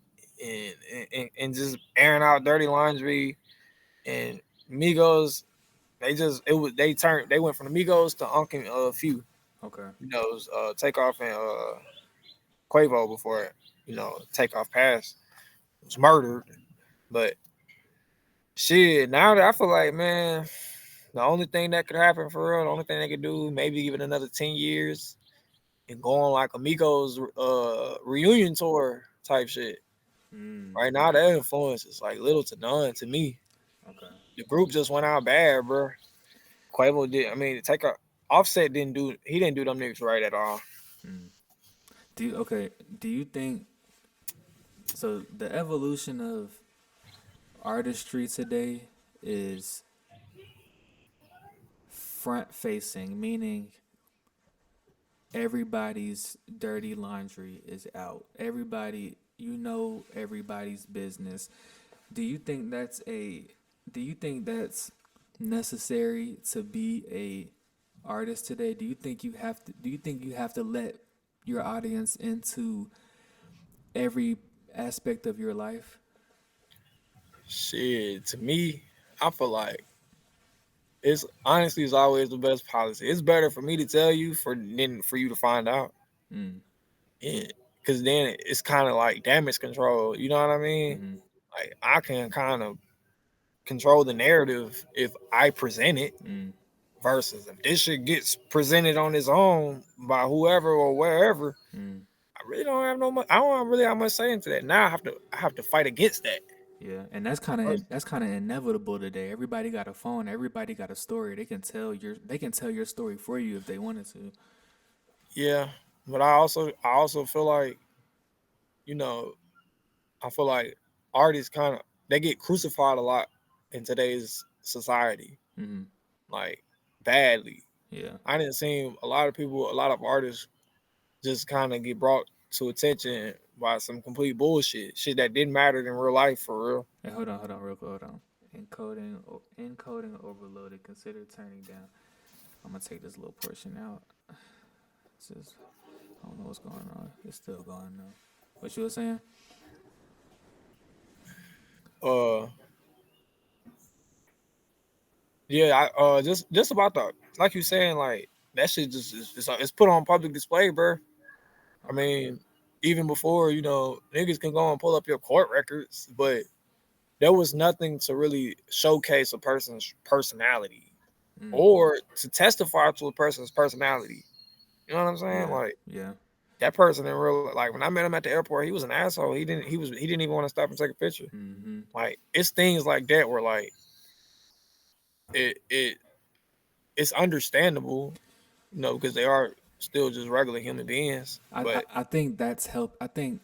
and just airing out dirty laundry. And Migos, they went from the Migos to Unc and Few. Okay. You know, it was, Takeoff and Quavo before Takeoff passed. It was murdered, but shit. Now that I feel like, man, the only thing that could happen for real, the only thing they could do, maybe even another 10 years and go on like Amigos reunion tour type shit. Mm, Right now, their influence is like little to none to me. okay. The group just went out bad, bro. Quavo did. I mean, take a Offset didn't do. He didn't do them niggas right at all. Mm. Okay? Do you think so? The evolution of artistry today is front facing, meaning everybody's dirty laundry is out. Everybody's business. Do you think that's a do you think that's necessary to be a artist today? Do you think you have to let your audience into every aspect of your life? Shit, to me, I feel like it's always the best policy. It's better for me to tell you than for you to find out. Mm. Because then it's kind of like damage control. You know what I mean? Mm-hmm. Like I can kind of control the narrative if I present it Mm. versus if this shit gets presented on its own by whoever or wherever. Mm. I really don't have no much. I don't really have much say into that. Now I have to fight against that. Yeah, and that's kind of inevitable today. Everybody got a phone. Everybody got a story. They can tell your story for you if they wanted to. Yeah, but I also feel like you know I feel like artists kind of they get crucified a lot in today's society, Mm-hmm. like badly. Yeah. I didn't see a lot of people, a lot of artists just kind of get brought to attention by some complete bullshit, shit that didn't matter in real life for real. Hey, hold on, real quick, hold on. Encoding overloaded. Consider turning down. I'm gonna take this little portion out. It's just I don't know what's going on. It's still going on. What you were saying? Uh, yeah, I just about the like you saying like that shit just it's put on public display, bro. I Okay. mean, even before niggas can go and pull up your court records, but there was nothing to really showcase a person's personality Mm. or to testify to a person's personality. You know what I'm saying? Yeah. Like Yeah. that person in real like when I met him at the airport, he was an asshole. He didn't even want to stop and take a picture. Mm-hmm. Like it's things like that where like it it's understandable, because they are still just regular human beings. But I think that's help. I think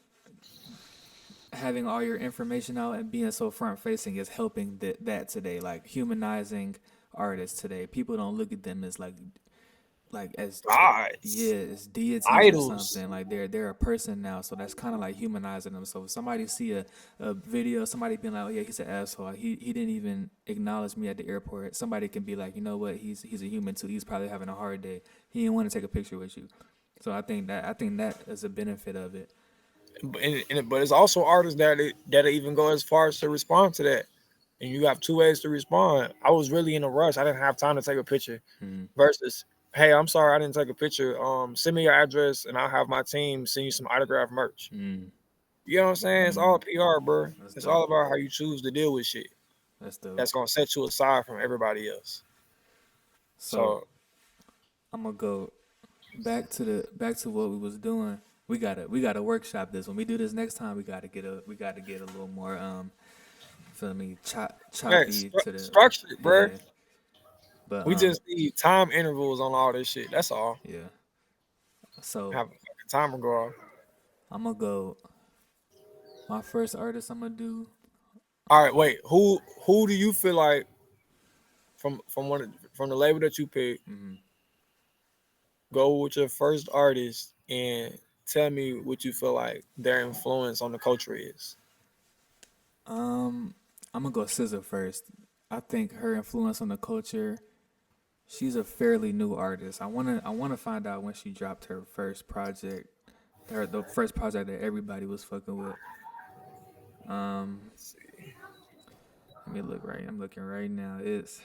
having all your information out and being so front facing is helping that today. Like humanizing artists today. People don't look at them as like as gods, yeah, as deities or idols, something. Like they're a person now, so that's kind of like humanizing them. So if somebody see a video, somebody being like, oh yeah, he's an asshole. He didn't even acknowledge me at the airport. Somebody can be like, you know what, he's a human too. He's probably having a hard day. He didn't want to take a picture with you. So I think that is a benefit of it. but it's also artists that even go as far as to respond to that. And you have two ways to respond. I was really in a rush. I didn't have time to take a picture. Mm, Versus, hey, I'm sorry I didn't take a picture. Send me your address and I'll have my team send you some autographed merch. mm, You know what I'm saying? It's all mm. PR, bro. That's It's all dope. about how you choose to deal with shit. That's dope. That's gonna set you aside from everybody else. So So I'm gonna go back to what we was doing. We gotta workshop this. When we do this next time, we gotta get a little more feel me yeah, choppy to the structured, bro. yeah. But We just need time intervals on all this shit. That's all. yeah. So Have a fucking timer go off. I'm gonna go. My first artist I'm gonna do. All right, wait. Who do you feel like from the label that you pick? Mm-hmm. Go with your first artist and tell me what you feel like their influence on the culture is. Um, I'm gonna go Scissor first. I think her influence on the culture. She's a fairly new artist. I wanna find out when she dropped her first project. The first project that everybody was fucking with. Um, Let's see. let me look right. I'm looking right now. It's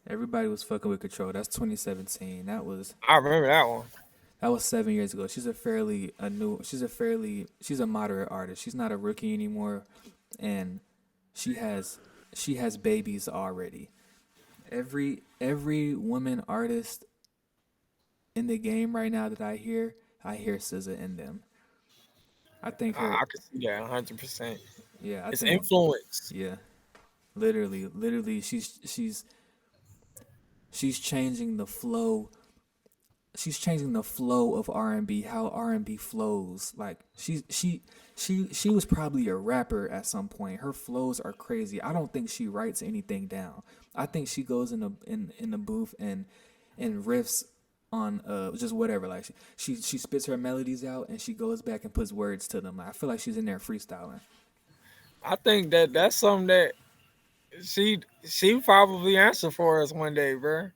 everybody was fucking with Control. That's 2017. I remember that one. That was 7 years ago. She's a moderate artist. She's not a rookie anymore, and she has she has babies already. Every woman artist in the game right now that I hear SZA in them. I think her I can see that 100%. yeah, I It's think influence. yeah. Literally she's changing the flow. She's changing the flow of R&B, how R&B flows. Like she was probably a rapper at some point. Her flows are crazy. I don't think she writes anything down. I think she goes in the booth and riffs on just whatever. Like she spits her melodies out and she goes back and puts words to them. I feel like she's in there freestyling. I think that's something that she probably answer for us one day, bro.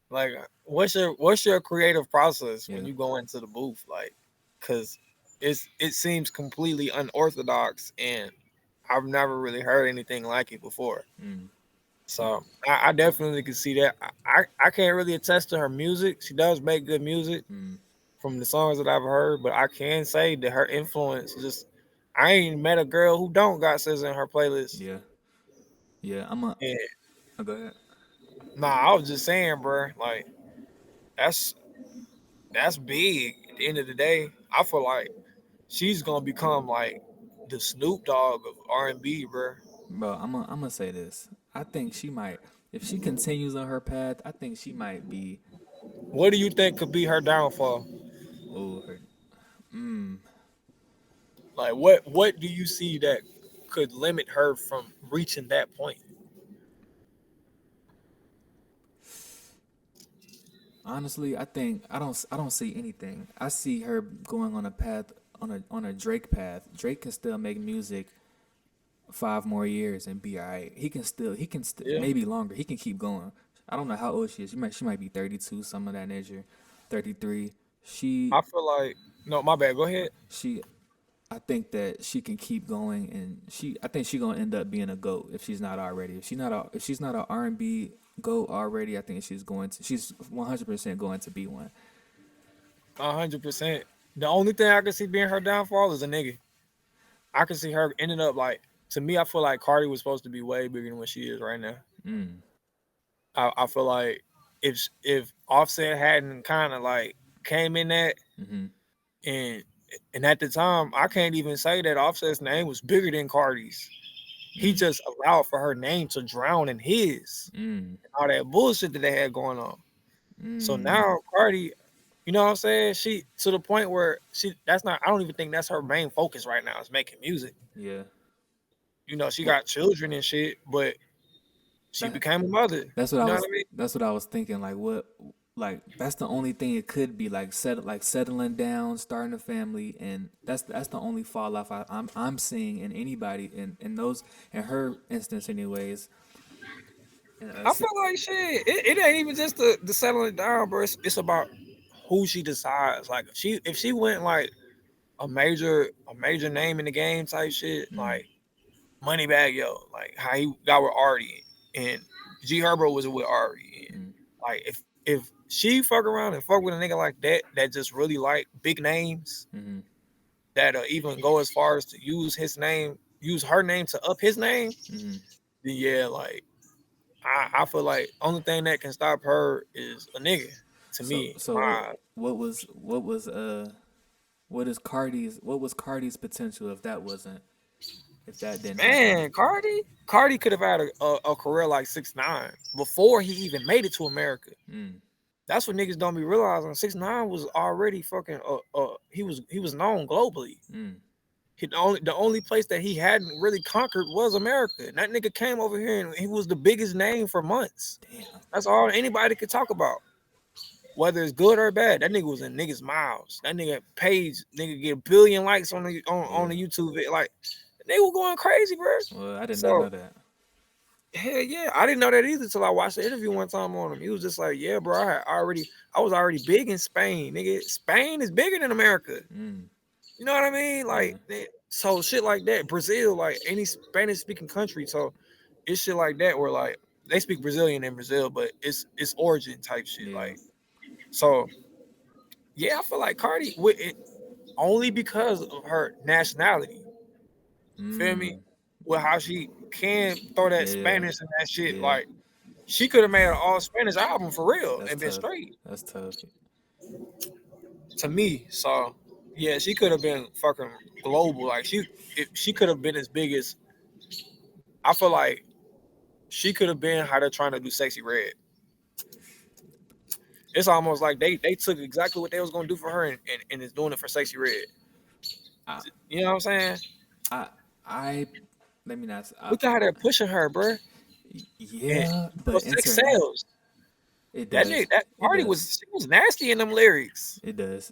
Like, what's your creative process when Yeah. you go into the booth? Like, cause it seems completely unorthodox, and I've never really heard anything like it before. Mm, So I definitely can see that. I can't really attest to her music. She does make good music mm, from the songs that I've heard, but I can say that her influence just I ain't met a girl who don't got SZA in her playlist. yeah, yeah. I'm a. And Oh, go ahead. nah, I was just saying, bro, like that's that's big. At the end of the day, I feel like she's gonna become like the Snoop Dogg of R&B, bro. Bro, I'm gonna say this. I think she might, if she continues on her path, I think she might be. What do you think could be her downfall? Oh, her. Mm, Like what do you see that could limit her from reaching that point? honestly, I think I don't see anything. I see her going on a path on a Drake path. Drake can still make music 5 more years and be alright. He can Yeah. maybe longer. He can keep going. I don't know how old she is. She might be 32, some of that nature, 33. She I feel like no, my bad. Go ahead. she I think that she can keep going, and I think she gonna end up being a goat if she's not already. If she's not a R&B goat already, I think she's 100% going to be one. 100%. The only thing I can see being her downfall is a nigga. I can see her ending up like to me. I feel like Cardi was supposed to be way bigger than what she is right now. Mm, I feel like if Offset hadn't kind of like came in that mm-hmm, and and at the time I can't even say that Offset's name was bigger than Cardi's. He mm, just allowed for her name to drown in his mm, and all that bullshit that they had going on. So mm, now Cardi, you know what I'm saying? She to the point where she that's not I don't even think that's her main focus right now is making music. yeah. You know, she What got children and shit, but she that became a mother. That's what You I know what was. I mean? That's what I was thinking. Like that's the only thing it could be. Like settling down, starting a family, and that's the only fall off I'm seeing in anybody in those in her instance, anyways. And, I feel like shit. It ain't even just the settling down, bro. It's about who she decides. Like if she went like a major name in the game type shit, mm, like Moneybag Yo, like how he got with Artie and G Herbo was with Artie. And mm, like if she fuck around and fuck with a nigga like that just really like big names mm, that even go as far as to use her name to up his name, mm. then yeah, like I feel like only thing that can stop her is a nigga. To So me, so what was Cardi's potential if that didn't happen? man, Cardi could have had a career like 6ix9ine before he even made it to America. Mm, That's what niggas don't be realizing. 6ix9ine was already fucking he was known globally. mm, The only place that he hadn't really conquered was America. And that nigga came over here and he was the biggest name for months. damn. That's all anybody could talk about. Whether it's good or bad, that nigga was in niggas' mouths. That nigga page, nigga get a billion likes on Yeah. the YouTube video. Like they were going crazy, bro. Well, I did not So know that. hell yeah, I didn't know that either till I watched the interview one time on him. He was just like, "Yeah, bro, I was already big in Spain, nigga. Spain is bigger than America. Mm, You know what I mean? yeah. Like, so shit like that. Brazil, like any Spanish speaking country, so it's shit like that where like they speak Brazilian in Brazil, but it's origin type shit. Yeah. Like, so yeah, I feel like Cardi with it only because of her nationality. Feel me? Mm, With how she can throw that yeah. Spanish and that shit, Yeah. like she could have made an all Spanish album for real That's and been tough. straight That's tough. to me. So yeah, she could have been fucking global. Like if she could have been as big as I feel like she could have been how they're trying to do Sexy Red. It's almost like they took exactly what they was gonna do for her and is doing it for Sexy Red. I You know what I'm saying? I I let me not. Look at how they're pushing her, bro. And Yeah, for but sex sales, it that does. nigga, that It party does. was nasty in them lyrics. It does.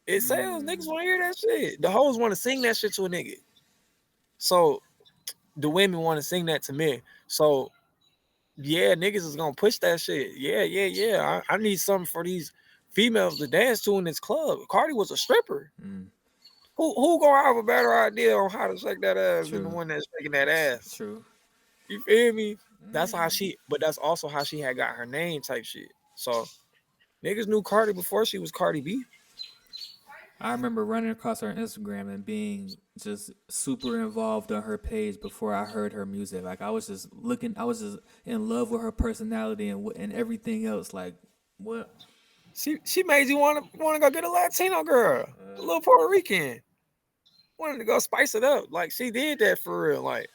It sells. Niggas Mm, want to hear that shit. The hoes want to sing that shit to a nigga. So the women want to sing that to men. So yeah, niggas is gonna push that shit. Yeah, yeah, yeah. I need something for these females to dance to in this club. Cardi was a stripper. mm. Who gonna have a better idea on how to shake that ass than the True. one that's shaking that ass? True. You feel me? That's how Mm. she, but that's also how she had got her name type shit. So niggas knew Cardi before she was Cardi B. I remember running across her Instagram and being just super involved on her page before I heard her music. Like I was just looking, I was just in love with her personality and everything else. Like what? She made you wanna go get a Latino girl, a little Puerto Rican. Wanted to go spice it up. Like she did that for real. Like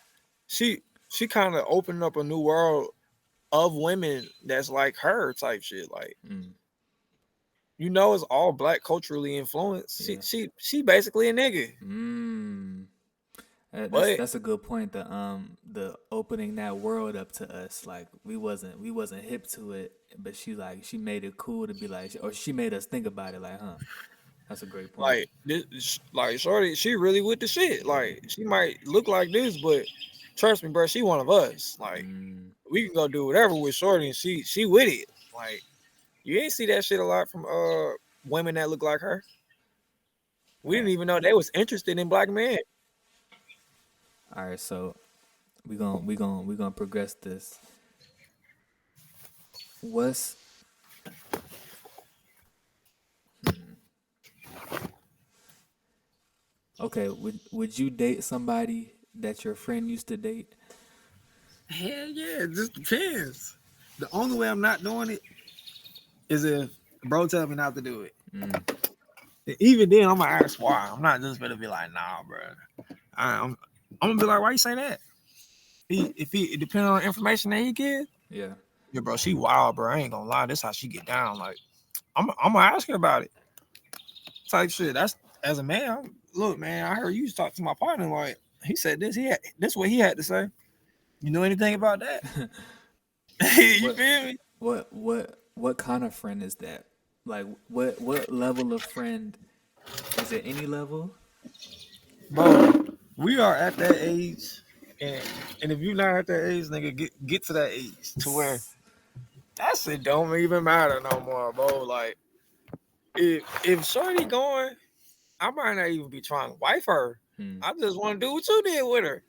she she kind of opened up a new world of women that's like her type shit. Like Mm, it's all black culturally influenced. She yeah. she she basically a nigga, Mm. That's but that's a good point. The opening that world up to us, like we wasn't hip to it, but she made it cool to be like, or she made us think about it. Like, huh? That's a great point. like this, like shorty, she really with the shit. Yeah. Like she might look like this, but trust me, bro, she one of us. Like Mm, we can go do whatever with shorty, and she with it. Like you ain't see that shit a lot from women that look like her. We didn't fact. even know they was interested in black men. All right, so we gonna progress this. What's hmm, okay? Would you date somebody that your friend used to date? Hell yeah, it just depends. The only way I'm not doing it is if bro tell me not to do it. Mm, And even then, I'm gonna ask why. I'm not just gonna be like, nah, bro. I'm gonna be like, why you say that? If he it depends on the information that he give. yeah. Yeah, bro, she wild, bro. I ain't gonna lie. This how she get down. Like, I'm gonna ask her about it. Type shit. That's as a man. Look, man, I heard you talk to my partner. Like, he said this. This what he had to say. You know anything about that? You what feel me? what kind of friend is that? Like what level of friend is it? Any level? Bro, we are at that age, and if you're not at that age, nigga, get to that age to where that shit don't even matter no more, bro. Like if Shorty going, I might not even be trying to wife her. Hmm. I just want to do what you did with her.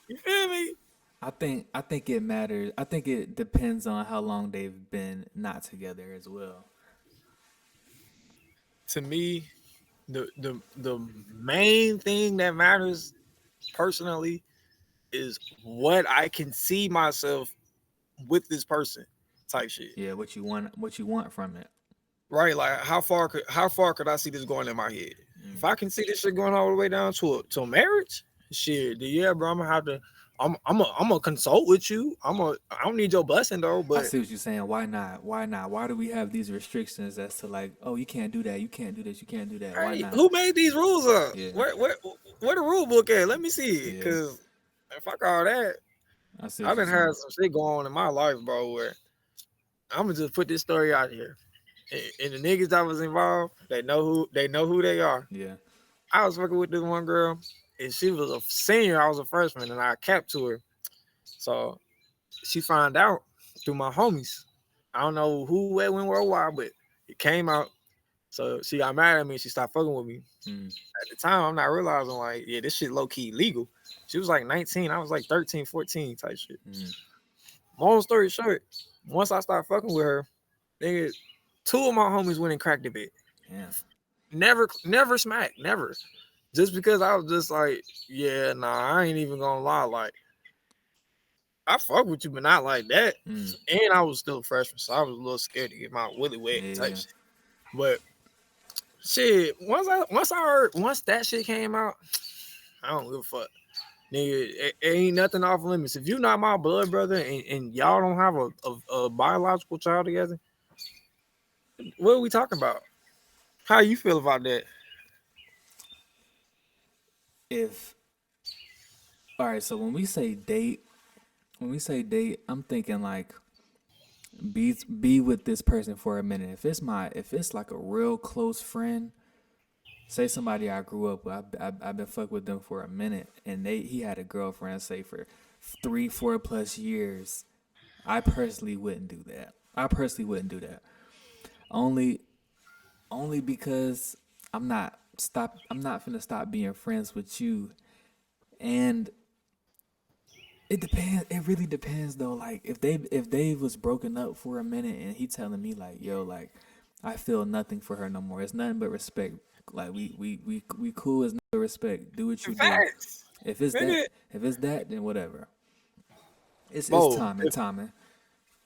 You feel me? I think it matters. I think it depends on how long they've been not together as well. To me, the main thing that matters personally is what I can see myself with this person, type shit. Yeah, what you want from it. Right? Like how far could I see this going in my head? If Mm. I can see this shit going all the way down to a marriage, shit, then yeah, bro, I'm gonna have to. I'm a consult with you. I don't need your blessing though, I but see what you're saying. Why not? Why not? Why do we have these restrictions as to like, oh, you can't do that, you can't do this, you can't do that. Why hey, not? who made these rules up? Yeah, Where the rule book at? Let me see it. yeah. Cause if I call that, I see what I've you're been having saying. some shit going on in my life, bro. Where I'm gonna just put this story out here, and the niggas that was involved, they know who they are. Yeah. I was fucking with this one girl, and she was a senior. I was a freshman, and I kept to her. So she found out through my homies. I don't know who went worldwide, but it came out. So she got mad at me. She stopped fucking with me. Mm, At the time, I'm not realizing like, yeah, this shit low key legal. She was like 19. I was like 13, 14 type shit. mm, Long story short, once I started fucking with her, nigga, two of my homies went and cracked a bit. damn. Never smacked, never. Just because I was just like, yeah, nah, I ain't even gonna lie. Like, I fuck with you, but not like that. Mm, And I was still a freshman, so I was a little scared to get my willy wet type yeah. shit. But shit, once that shit came out, I don't give a fuck. Nigga, it ain't nothing off limits. If you not my blood brother and y'all don't have a biological child together, what are we talking about? How you feel about that? If all right, so when we say date, I'm thinking like be with this person for a minute. If it's like a real close friend, say somebody I grew up with, I've been fuck with them for a minute, and he had a girlfriend say for 3 4 plus years. I personally wouldn't do that. I personally wouldn't do that. Only only because I'm not stop. I'm not finna stop being friends with you. And it depends. It really depends though. Like if they was broken up for a minute and he telling me like, yo, like I feel nothing for her no more. It's nothing but respect. Like we cool as no respect. Do what you do. Facts, If it's that, nigga. if it's that, then whatever. It's Bro, timing, timing.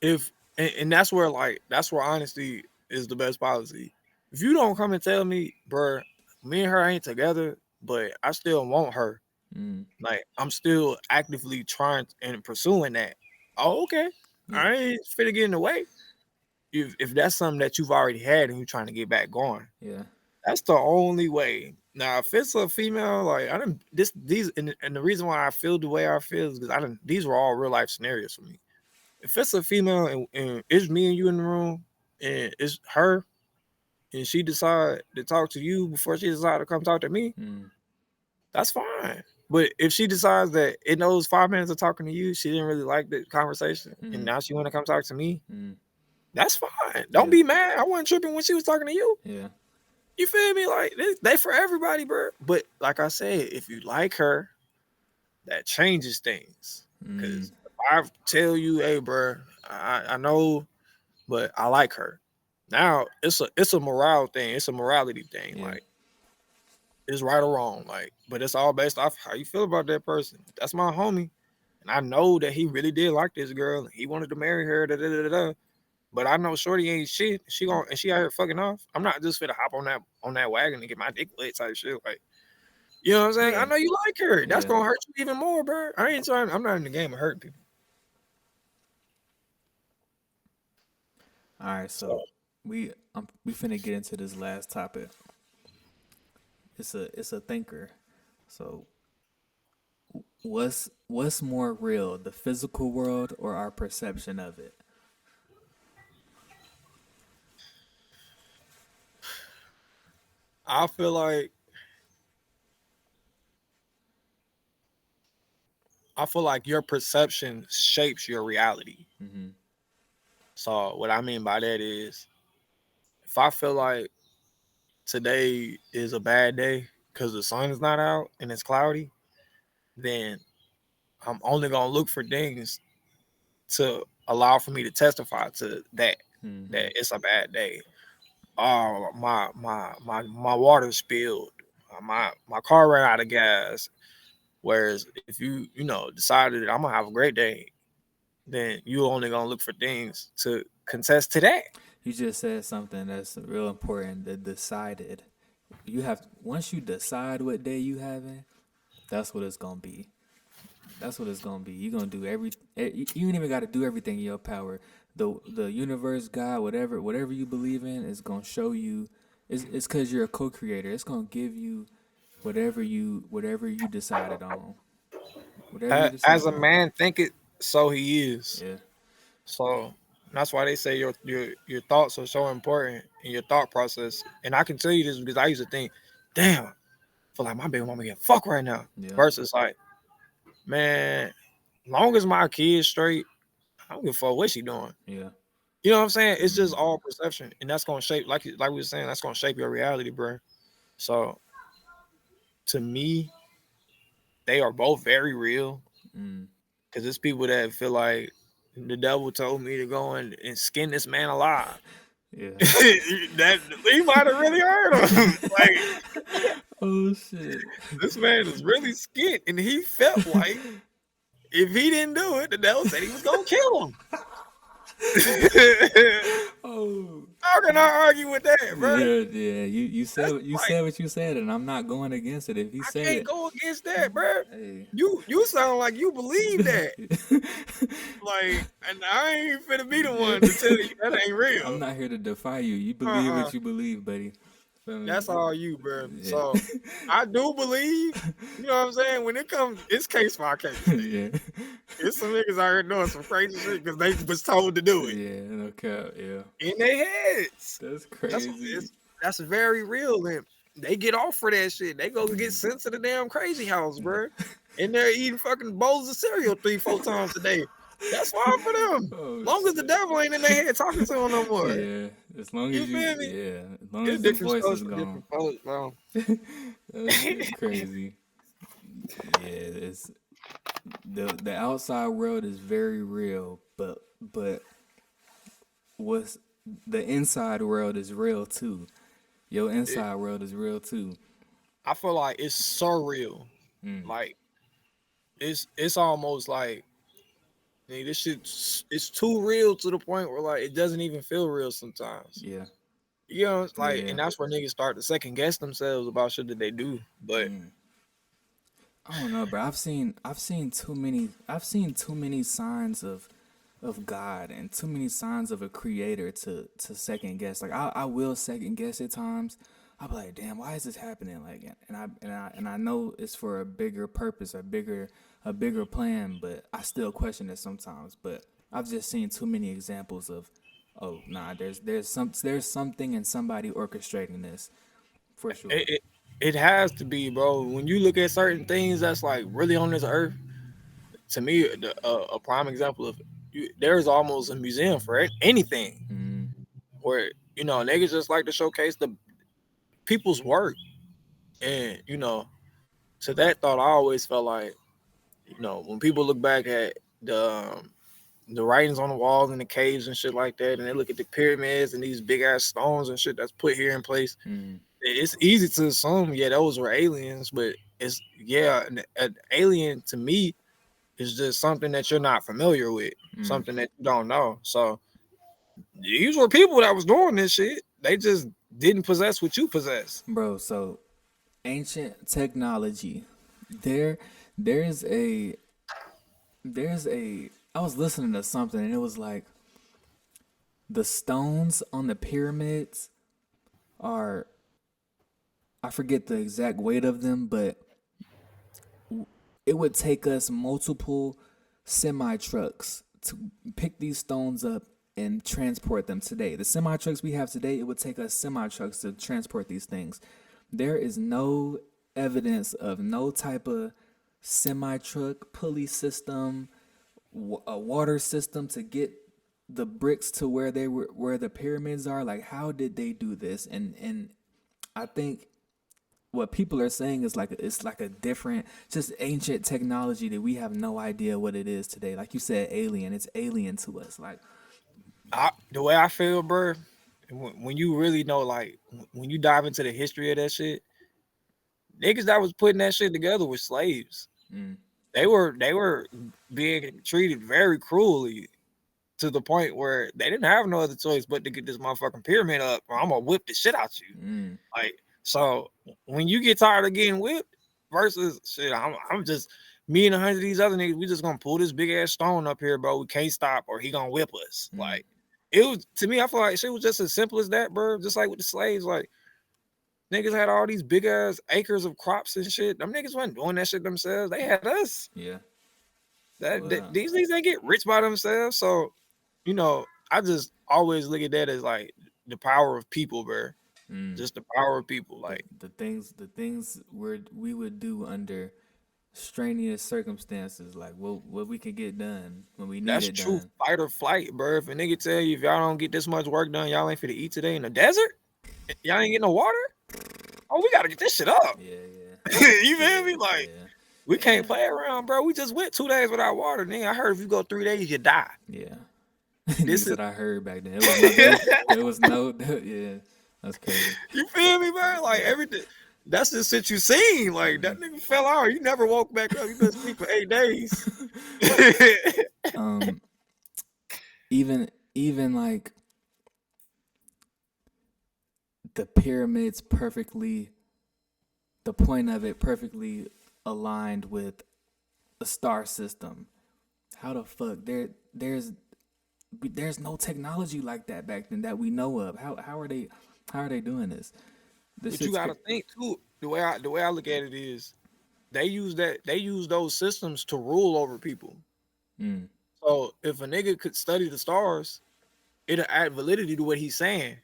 if and that's where that's where honesty is the best policy. If you don't come and tell me, bro, me and her ain't together, but I still want her. Mm, Like I'm still actively trying and pursuing that. Oh, okay. yeah, I ain't finna get in the way. If that's something that you've already had and you're trying to get back going, yeah, that's the only way. Now, if it's a female, like I didn't this these and the reason why I feel the way I feel is because I didn't these were all real life scenarios for me. If it's a female and it's me and you in the room and it's her and she decide to talk to you before she decide to come talk to me, mm, that's fine. But if she decides that in those 5 minutes of talking to you, she didn't really like the conversation and mm, now she want to come talk to me, mm, that's fine. Don't yeah, be mad. I wasn't tripping when she was talking to you. yeah, You feel me? Like they for everybody, bro. But like I said, if you like her, that changes things. mm, Cause if I tell you, hey, bro, I know, but I like her. Now it's a morale thing. It's a morality thing. yeah, Like it's right or wrong. Like, but it's all based off how you feel about that person. That's my homie, and I know that he really did like this girl. And he wanted to marry her. Da, da, da, da, da. But I know Shorty ain't shit. She out here fucking off. I'm not just finna hop on that wagon and get my dick wet type shit. Like, you know what I'm saying? I yeah, know you like her. That's yeah. gonna hurt you even more, bro. I ain't trying. I'm not in the game of hurting people. All right, So so we finna get into this last topic. It's a thinker. So what's more real, the physical world or our perception of it? I feel like your perception shapes your reality. Mm-hmm. So what I mean by that is, if I feel like today is a bad day because the sun is not out and it's cloudy, then I'm only gonna look for things to allow for me to testify to Mm-hmm. that it's a bad day. Oh, my water spilled. My car ran out of gas. Whereas if you know decided I'm gonna have a great day, then you only gonna look for things to contest to that. You just said something that's real important. The decided. You have once you decide what day you having, that's what it's gonna be. That's what it's gonna be. You're gonna do you ain't even got to do everything in your power. The universe, God, whatever you believe in, is gonna show you. It's because you're a co-creator. It's gonna give you whatever you decided on. Whatever you As a decided on. man think it, so he is. Yeah. So that's why they say your thoughts are so important in your thought process. And I can tell you this because I used to think, damn, I feel like my baby mama get fucked right now. Yeah. Versus like, man, long as my kid's straight, I don't give a fuck what she doing. Yeah. You know what I'm saying? It's just Mm-hmm. all perception, and that's gonna shape, like we were saying, that's gonna shape your reality, bro. So to me, they are both very real Mm. because there's people that feel like the devil told me to go and skin this man alive. Yeah. That he might have really heard him. Like Oh shit. this man is really skint, and he felt like if he didn't do it, the devil said he was gonna kill him. Oh. How can I argue with that, bro? Yeah, yeah. You said That's what you like said what you said, and I'm not going against it. If he I said can't it, go against that, bro. hey. You sound like you believe that. Like, and I ain't finna be the Yeah. one to tell you that ain't I'm real. not here to defy you. You believe Uh-uh. what you believe, buddy. Feel me? That's all you, bro. Yeah. So I do believe, you know what I'm saying? When it comes, it's case by case, nigga. Yeah. It's some niggas out here doing some crazy shit because they was told to do it Yeah, no cap. Yeah. in their heads. That's That's crazy. that's very real, and they get off for that shit. They go get Mm. sent to the damn crazy house, bro. And they're eating fucking bowls of cereal 3-4 times a day. That's fine for them. Oh Long as the shit. devil ain't in their head talking to them no more. Yeah, as long You as you, feel me? yeah, as long It's as the different voice strokes is for gone. different folks, bro. That shit crazy. Yeah, it's the outside world is very real, but what's the inside world is real too. Your It, inside world is real too. I feel like it's surreal. Mm, Like it's almost like this shit. It's too real to the point where like it doesn't even feel real sometimes. yeah, You know, it's like, yeah. and that's where niggas start to second guess themselves about shit that they do. But Mm. I don't know, bro. I've seen too many signs of God and too many signs of a creator to second guess. Like I will second guess at times. I'll be like, damn, why is this happening? Like, and I know it's for a bigger purpose, a bigger plan, but I still question it sometimes. But I've just seen too many examples of, oh nah, there's something and somebody orchestrating this for sure. it, it it has to be, bro. When you look at certain things that's like really on this earth, to me, a prime example of there's almost a museum for anything Mm, where niggas just like to showcase the people's work, and to that thought, I always felt like when people look back at the writings on the walls and the caves and shit like that, and they look at the pyramids and these big ass stones and shit that's put here in place, mm, it's easy to assume, yeah, those were aliens, but an alien to me is just something that you're not familiar with, mm. something that you don't know. So these were people that was doing this shit. They just didn't possess what you possess. Bro, so ancient technology. There there's a there's a I was listening to something and it was like the stones on the pyramids are, I forget the exact weight of them, but it would take us multiple semi trucks to pick these stones up and transport them today. The semi trucks we have today, it would take us semi trucks to transport these things. There is no evidence of no type of semi truck pulley system, a water system to get the bricks to where the pyramids are. Like, how did they do this? And I think what people are saying is like it's like a different, just ancient technology that we have no idea what it is today. Like you said, alien. It's alien to us. Like, The way I feel, bro, when you really know, like when you dive into the history of that shit, niggas that was putting that shit together were slaves. mm, They were being treated very cruelly to the point where they didn't have no other choice but to get this motherfucking pyramid up, or I'm gonna whip the shit out you. mm, Like, so when you get tired of getting whipped, versus shit, I'm just me and 100 of these other niggas, we just gonna pull this big ass stone up here, bro. We can't stop, or he gonna whip us. mm, Like, it was to me, I feel like shit was just as simple as that, bro. Just like with the slaves, like niggas had all these big ass acres of crops and shit. Them niggas wasn't doing that shit themselves. They had us. yeah. That Well, these niggas they get rich by themselves. So, I just always look at that as like the power of people, bro. mm, Just the power of people. the Like, the things we would do under strenuous circumstances, like what we could get done when we need that's it true done. fight or flight, bro. If a nigga tell you if y'all don't get this much work done, y'all ain't finna eat today in the desert. Y'all ain't get no water. Oh, we gotta get this shit up. Yeah, yeah, You feel yeah, me? Like, yeah, we can't yeah, play around, bro. We just went 2 days without water. Nigga, I heard if you go 3 days, you die. yeah. This Niggas is that I heard back then. It was no. There was no. Yeah, that's crazy. you feel me, bro? Like Yeah. everything. That's the shit you seen. Like that nigga fell out. You never woke back up. You been asleep for 8 days. Um. Even like the pyramids perfectly. The point of it perfectly aligned with a star system. How the fuck there's no technology like that back then that we know of. How are they doing this? This But you shit's gotta think too. The way I look at it is they use those systems to rule over people. mm. So if a nigga could study the stars, it'll add validity to what he's saying.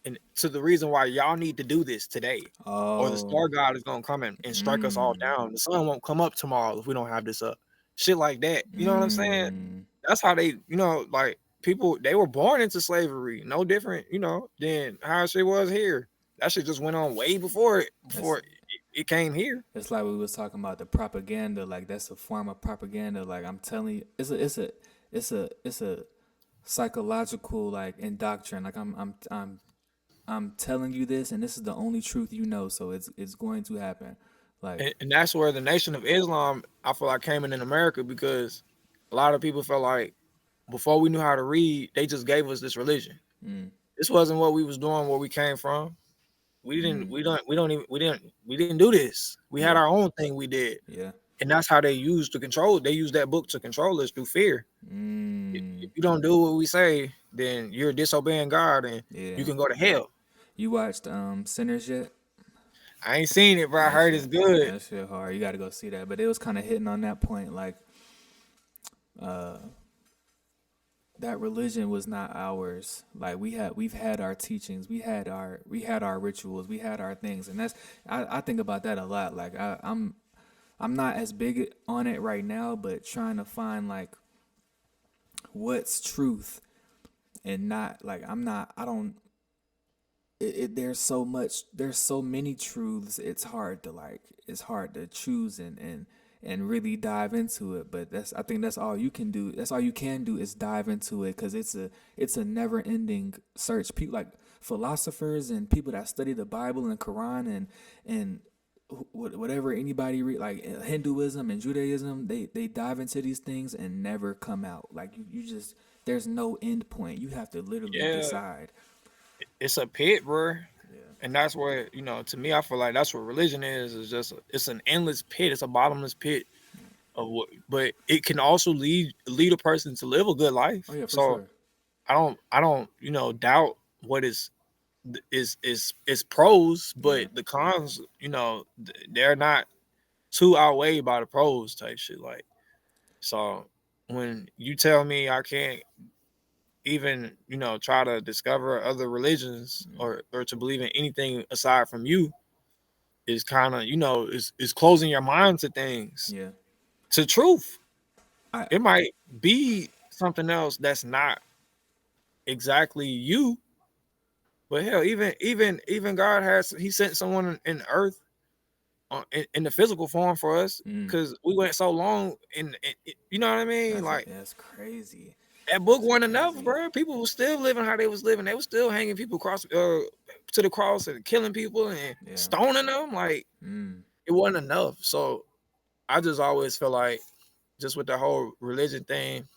And to the reason why y'all need to do this today. Or the Oh, star god is gonna come in and strike us all mm, down. The sun won't come up tomorrow if we don't have this up. Shit like that. You know what I'm saying? mm. that's how they, like people, they were born into slavery, no different, than how shit was here. That shit just went on way before That's it came here. it's like we was talking about the propaganda. Like that's a form of propaganda. Like I'm telling you, it's a psychological like indoctrination. Like I'm telling you this, and this is the only truth you know. So it's going to happen. Like, And that's where the Nation of Islam, I feel like, came in America, because a lot of people felt like before we knew how to read, they just gave us this religion. mm, This wasn't what we was doing where we came from. We didn't mm, we don't we don't even we didn't do this. We had yeah, our own thing we did. yeah, And that's how they used to control. They used that book to control us through fear. mm, If you don't do what we say, then you're disobeying God and you yeah. can go to hell. You watched Sinners yet? I ain't seen it, but I That heard it's shit, good. that shit hard. You got to go see that. But it was kind of hitting on that point, like uh, that religion was not ours. Like we've had our teachings, we had our rituals, we had our things, and that's I think about that a lot. Like I'm not as big on it right now, but trying to find like what's truth and not like I'm not I don't there's so many truths it's hard to choose and really dive into it, but that's I think that's all you can do, that's all you can do is dive into it because it's a never ending search. People like philosophers and people that study the Bible and Quran and whatever anybody read like Hinduism and Judaism, they dive into these things and never come out. Like you just there's no end point, you have to literally Yeah, decide. it's a pit, bro. Yeah. And that's where, to me, I feel like that's what religion is just it's an endless pit. It's a bottomless pit of what, but it can also lead a person to live a good Oh life. yeah, for So sure. I don't doubt what is pros, Yeah. but the cons, they're not too outweighed by the pros type shit. Like, so when you tell me I can't even, try to discover other religions, Mm. or to believe in anything aside from you, is kind of, is closing your mind to things, Yeah. to truth. I It might be something else that's not exactly you, but hell, even God has, he sent someone in earth, in the physical form for us, mm, because we went so long you know what I mean, like that's crazy. that book That's wasn't enough, crazy. bro. People were still living how they was living. They were still hanging people across, to the cross, and killing people and Yeah. stoning them. Like, Mm, it wasn't enough. So I just always feel like, just with the whole religion thing,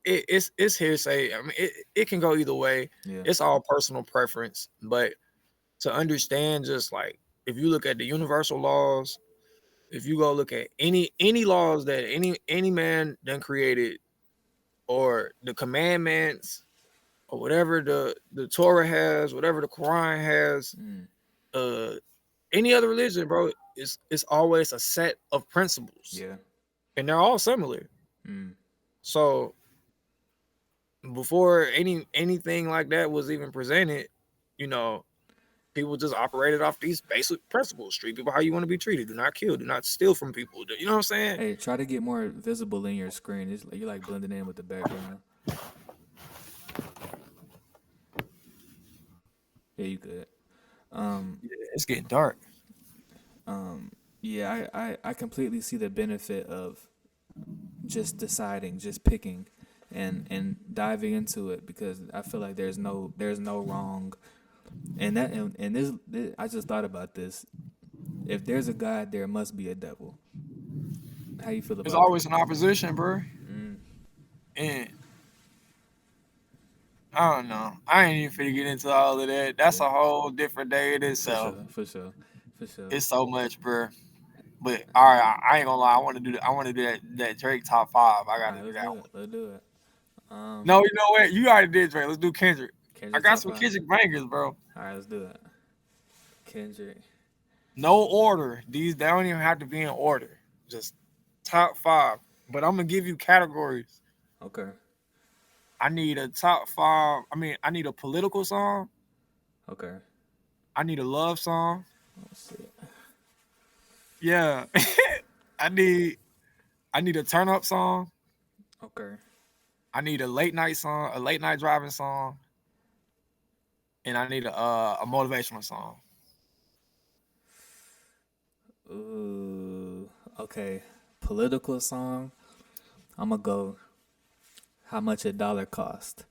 it's hearsay. I mean, it can go either way. yeah. It's all personal preference. But to understand, just like, if you look at the universal laws, if you go look at any laws that any man done created, or the commandments, or whatever the Torah has, whatever the Quran has, Mm, uh, any other religion, bro, it's always a set of principles, yeah. and they're all similar. Mm, So before anything like that was even presented, you know, people just operated off these basic principles. Treat people how you want to be treated. Do not kill. Do not steal from people. You know what I'm saying? hey, try to get more visible in your screen. It's like you're like blending in with the background. Yeah, you could. Um, Yeah, it's getting dark. yeah, I completely see the benefit of just deciding, just picking, and diving into it because I feel like there's no wrong. And this I just thought about this. If there's a God, there must be a devil. How you feel There's about that? always an opposition, bro. Mm, And I don't know. I ain't even finna get into all of that. That's yeah, a whole different day in for itself. sure, for sure, for sure. It's so much, bro. But all right, I ain't gonna lie. I want to do that Drake top five. I All got to right, do let's that do it. one. Let's do it. No, you know what? You already did Drake. Let's do Kendrick. I Kendrick got top some five. Kendrick bangers, bro. All right, let's do it. Kendrick. No order. They don't even have to be in order. Just top five. But I'm gonna give you categories. Okay. I need a top five. I mean, I need a political song. Okay. I need a love song. Oh shit. Yeah. I need I need a turn up song. Okay. I need a late night song, a late night driving song, and I need a motivational song. Ooh, okay. Political song. I'm gonna go. How much a dollar cost?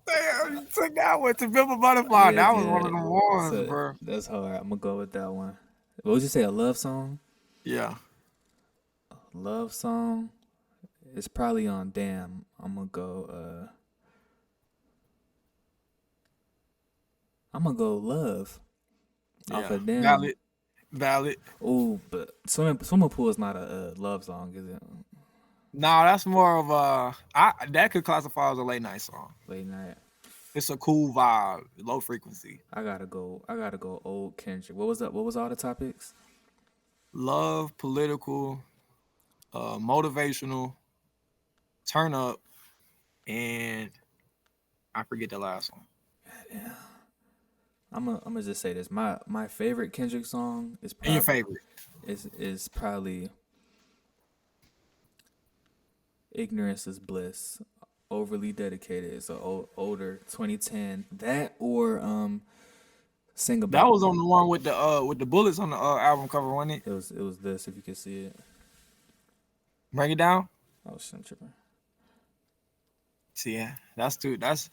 Damn, you took that one to Pimp a Butterfly. Yeah, That was one yeah. of the ones, So bro. that's hard. I'm gonna go with that one. What would you say? A love song? Yeah, Love song? It's probably on Damn. I'm gonna go. I'm gonna go Love off yeah. of Damn. Valid, valid. Oh, but swimming pool is not a love song, is it? No, that's more of a. That could classify as a late night song. Late night. It's a cool vibe, low frequency. I gotta go. I gotta go. Old Kendrick. What was that? What was all the topics? Love, political, motivational, turn up, and I forget the last one. Yeah. I'm gonna just say this. My favorite Kendrick song And your favorite? is probably Ignorance is Bliss. Overly Dedicated. It's a older 2010. That or Sing That About was on Me. the one with the bullets on the album cover, wasn't it? It was this if you can see it. Bring it down. Oh shit, I'm tripping. See, yeah, that's too. That's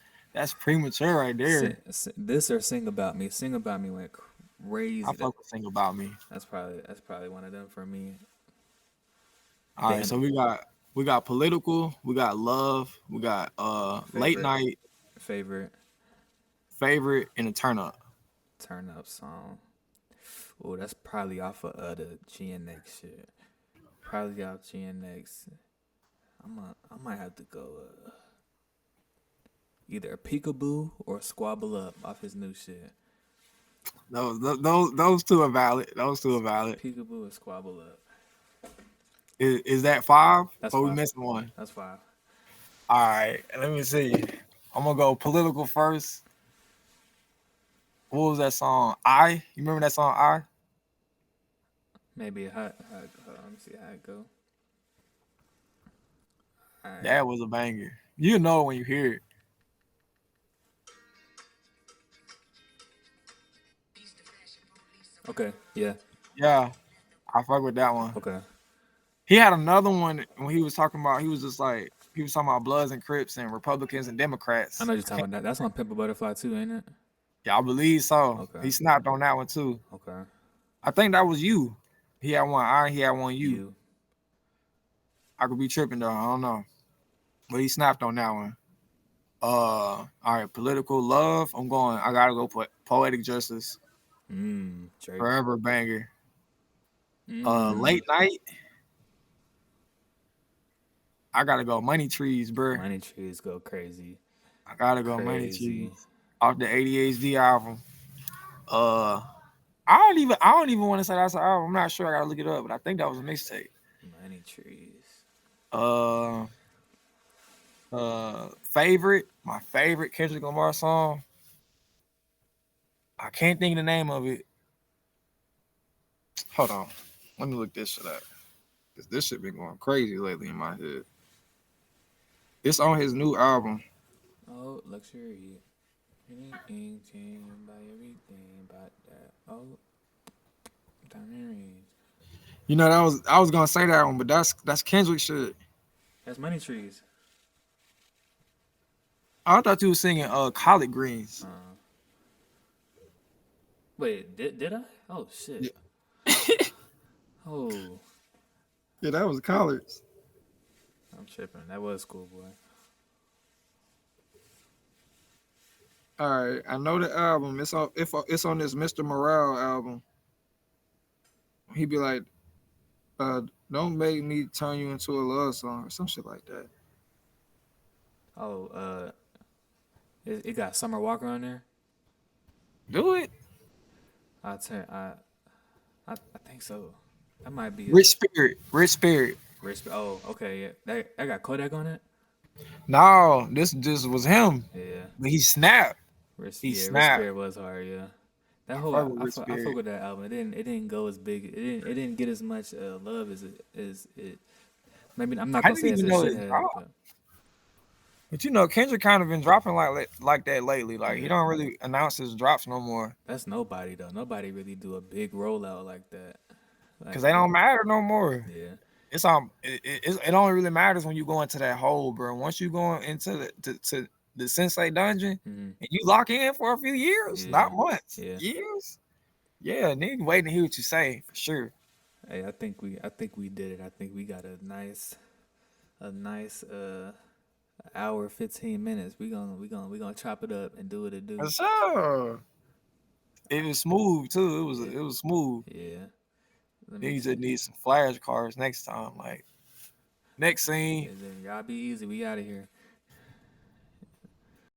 premature right there. This or Sing About Me. Sing About Me went I crazy. fuck with Think About Me. That's probably one of them for me. All right, Damn so it. we got political, we got love, we got late Favorite night, favorite favorite, and a turn up. turn up song. Oh, that's probably off of the GNX shit. Probably off GNX. I might have to go either Peekaboo or Squabble Up off his new shit. Those two are valid. Those two are valid. Peekaboo or Squabble Up. Is that five? That's Or we five. missing one? That's five. All right, let me see. I'm gonna go political first. What was that song? You remember that song? Maybe a hot hold on, let me see how it go. All right. That was a banger. You know when you hear it. Okay. Yeah. Yeah, I fuck with that one. Okay. He had another one when he was talking about. He was just like he was talking about Bloods and Crips and Republicans and I Democrats. know you're talking about that. That's on Pimp a Butterfly too, ain't it? Yeah, I believe so. Okay. He snapped on that one too. Okay. I think that was you. He had one he had one you. You. I could be tripping though. I don't know. But he snapped on that one. All right, political love. I gotta go put poetic justice. Drake. Forever banger. Mmm. Late night. I gotta go money trees, bro. Money trees go crazy. I gotta go money Crazy. trees. Off the ADHD album. Uh I don't even want to say that's an album. I'm not sure. I gotta look it up, but I think that was a mixtape. Money trees. Uh my favorite Kendrick Lamar song. I can't think of the name of it. Hold on. Let me look this shit up. Cause this shit been going crazy lately in my head. It's on his new album. Oh, luxury. Anything, buy everything about that. Oh, diamond rings. You know, I was gonna say that one, but that's Kendrick shit. That's money trees. I thought you was singing Collard Greens. Wait, did I? Oh shit. Yeah, Oh, yeah, that was Collards. I'm tripping. That was Schoolboy. All right, I know the album. It's on this Mr. Morale album. He be like, "Don't make me turn you into a love song" or some shit like that. Oh, it got Summer Walker on there. Do it. I turn. I think so. That might be Rich a Spirit. Rich Spirit. Rich. Oh, okay. Yeah, that got Kodak on it. No, this just was him. Yeah, But he snapped. Rich. He Yeah, Rich snapped. Spirit was hard. Yeah, that I whole fuck with Rich I fuck Spirit. with that album. It didn't go as big. It didn't get as much love as it. Maybe I'm not I gonna didn't say as even it know should it have, dropped. but But Kendrick kind of been dropping like that lately. Like he Yeah, don't really announce his drops no more that's nobody though. Nobody really do a big rollout like that. because Like they they, don't matter no more. yeah, It only really matters when you go into that hole, bro. Once you go into to the Sensei dungeon mm-hmm. and you lock in for a few years, not Yeah, months, yeah. years. Yeah, need waiting to hear what you say for sure. Hey, I think we did it. I think we got a nice hour 15 minutes. We gonna chop it up and do what it For do. sure. It was smooth too. Yeah, It was smooth. yeah. Let Then me you see. just need some flash cards next time. Like next Yeah, scene. then y'all be easy. We out of here.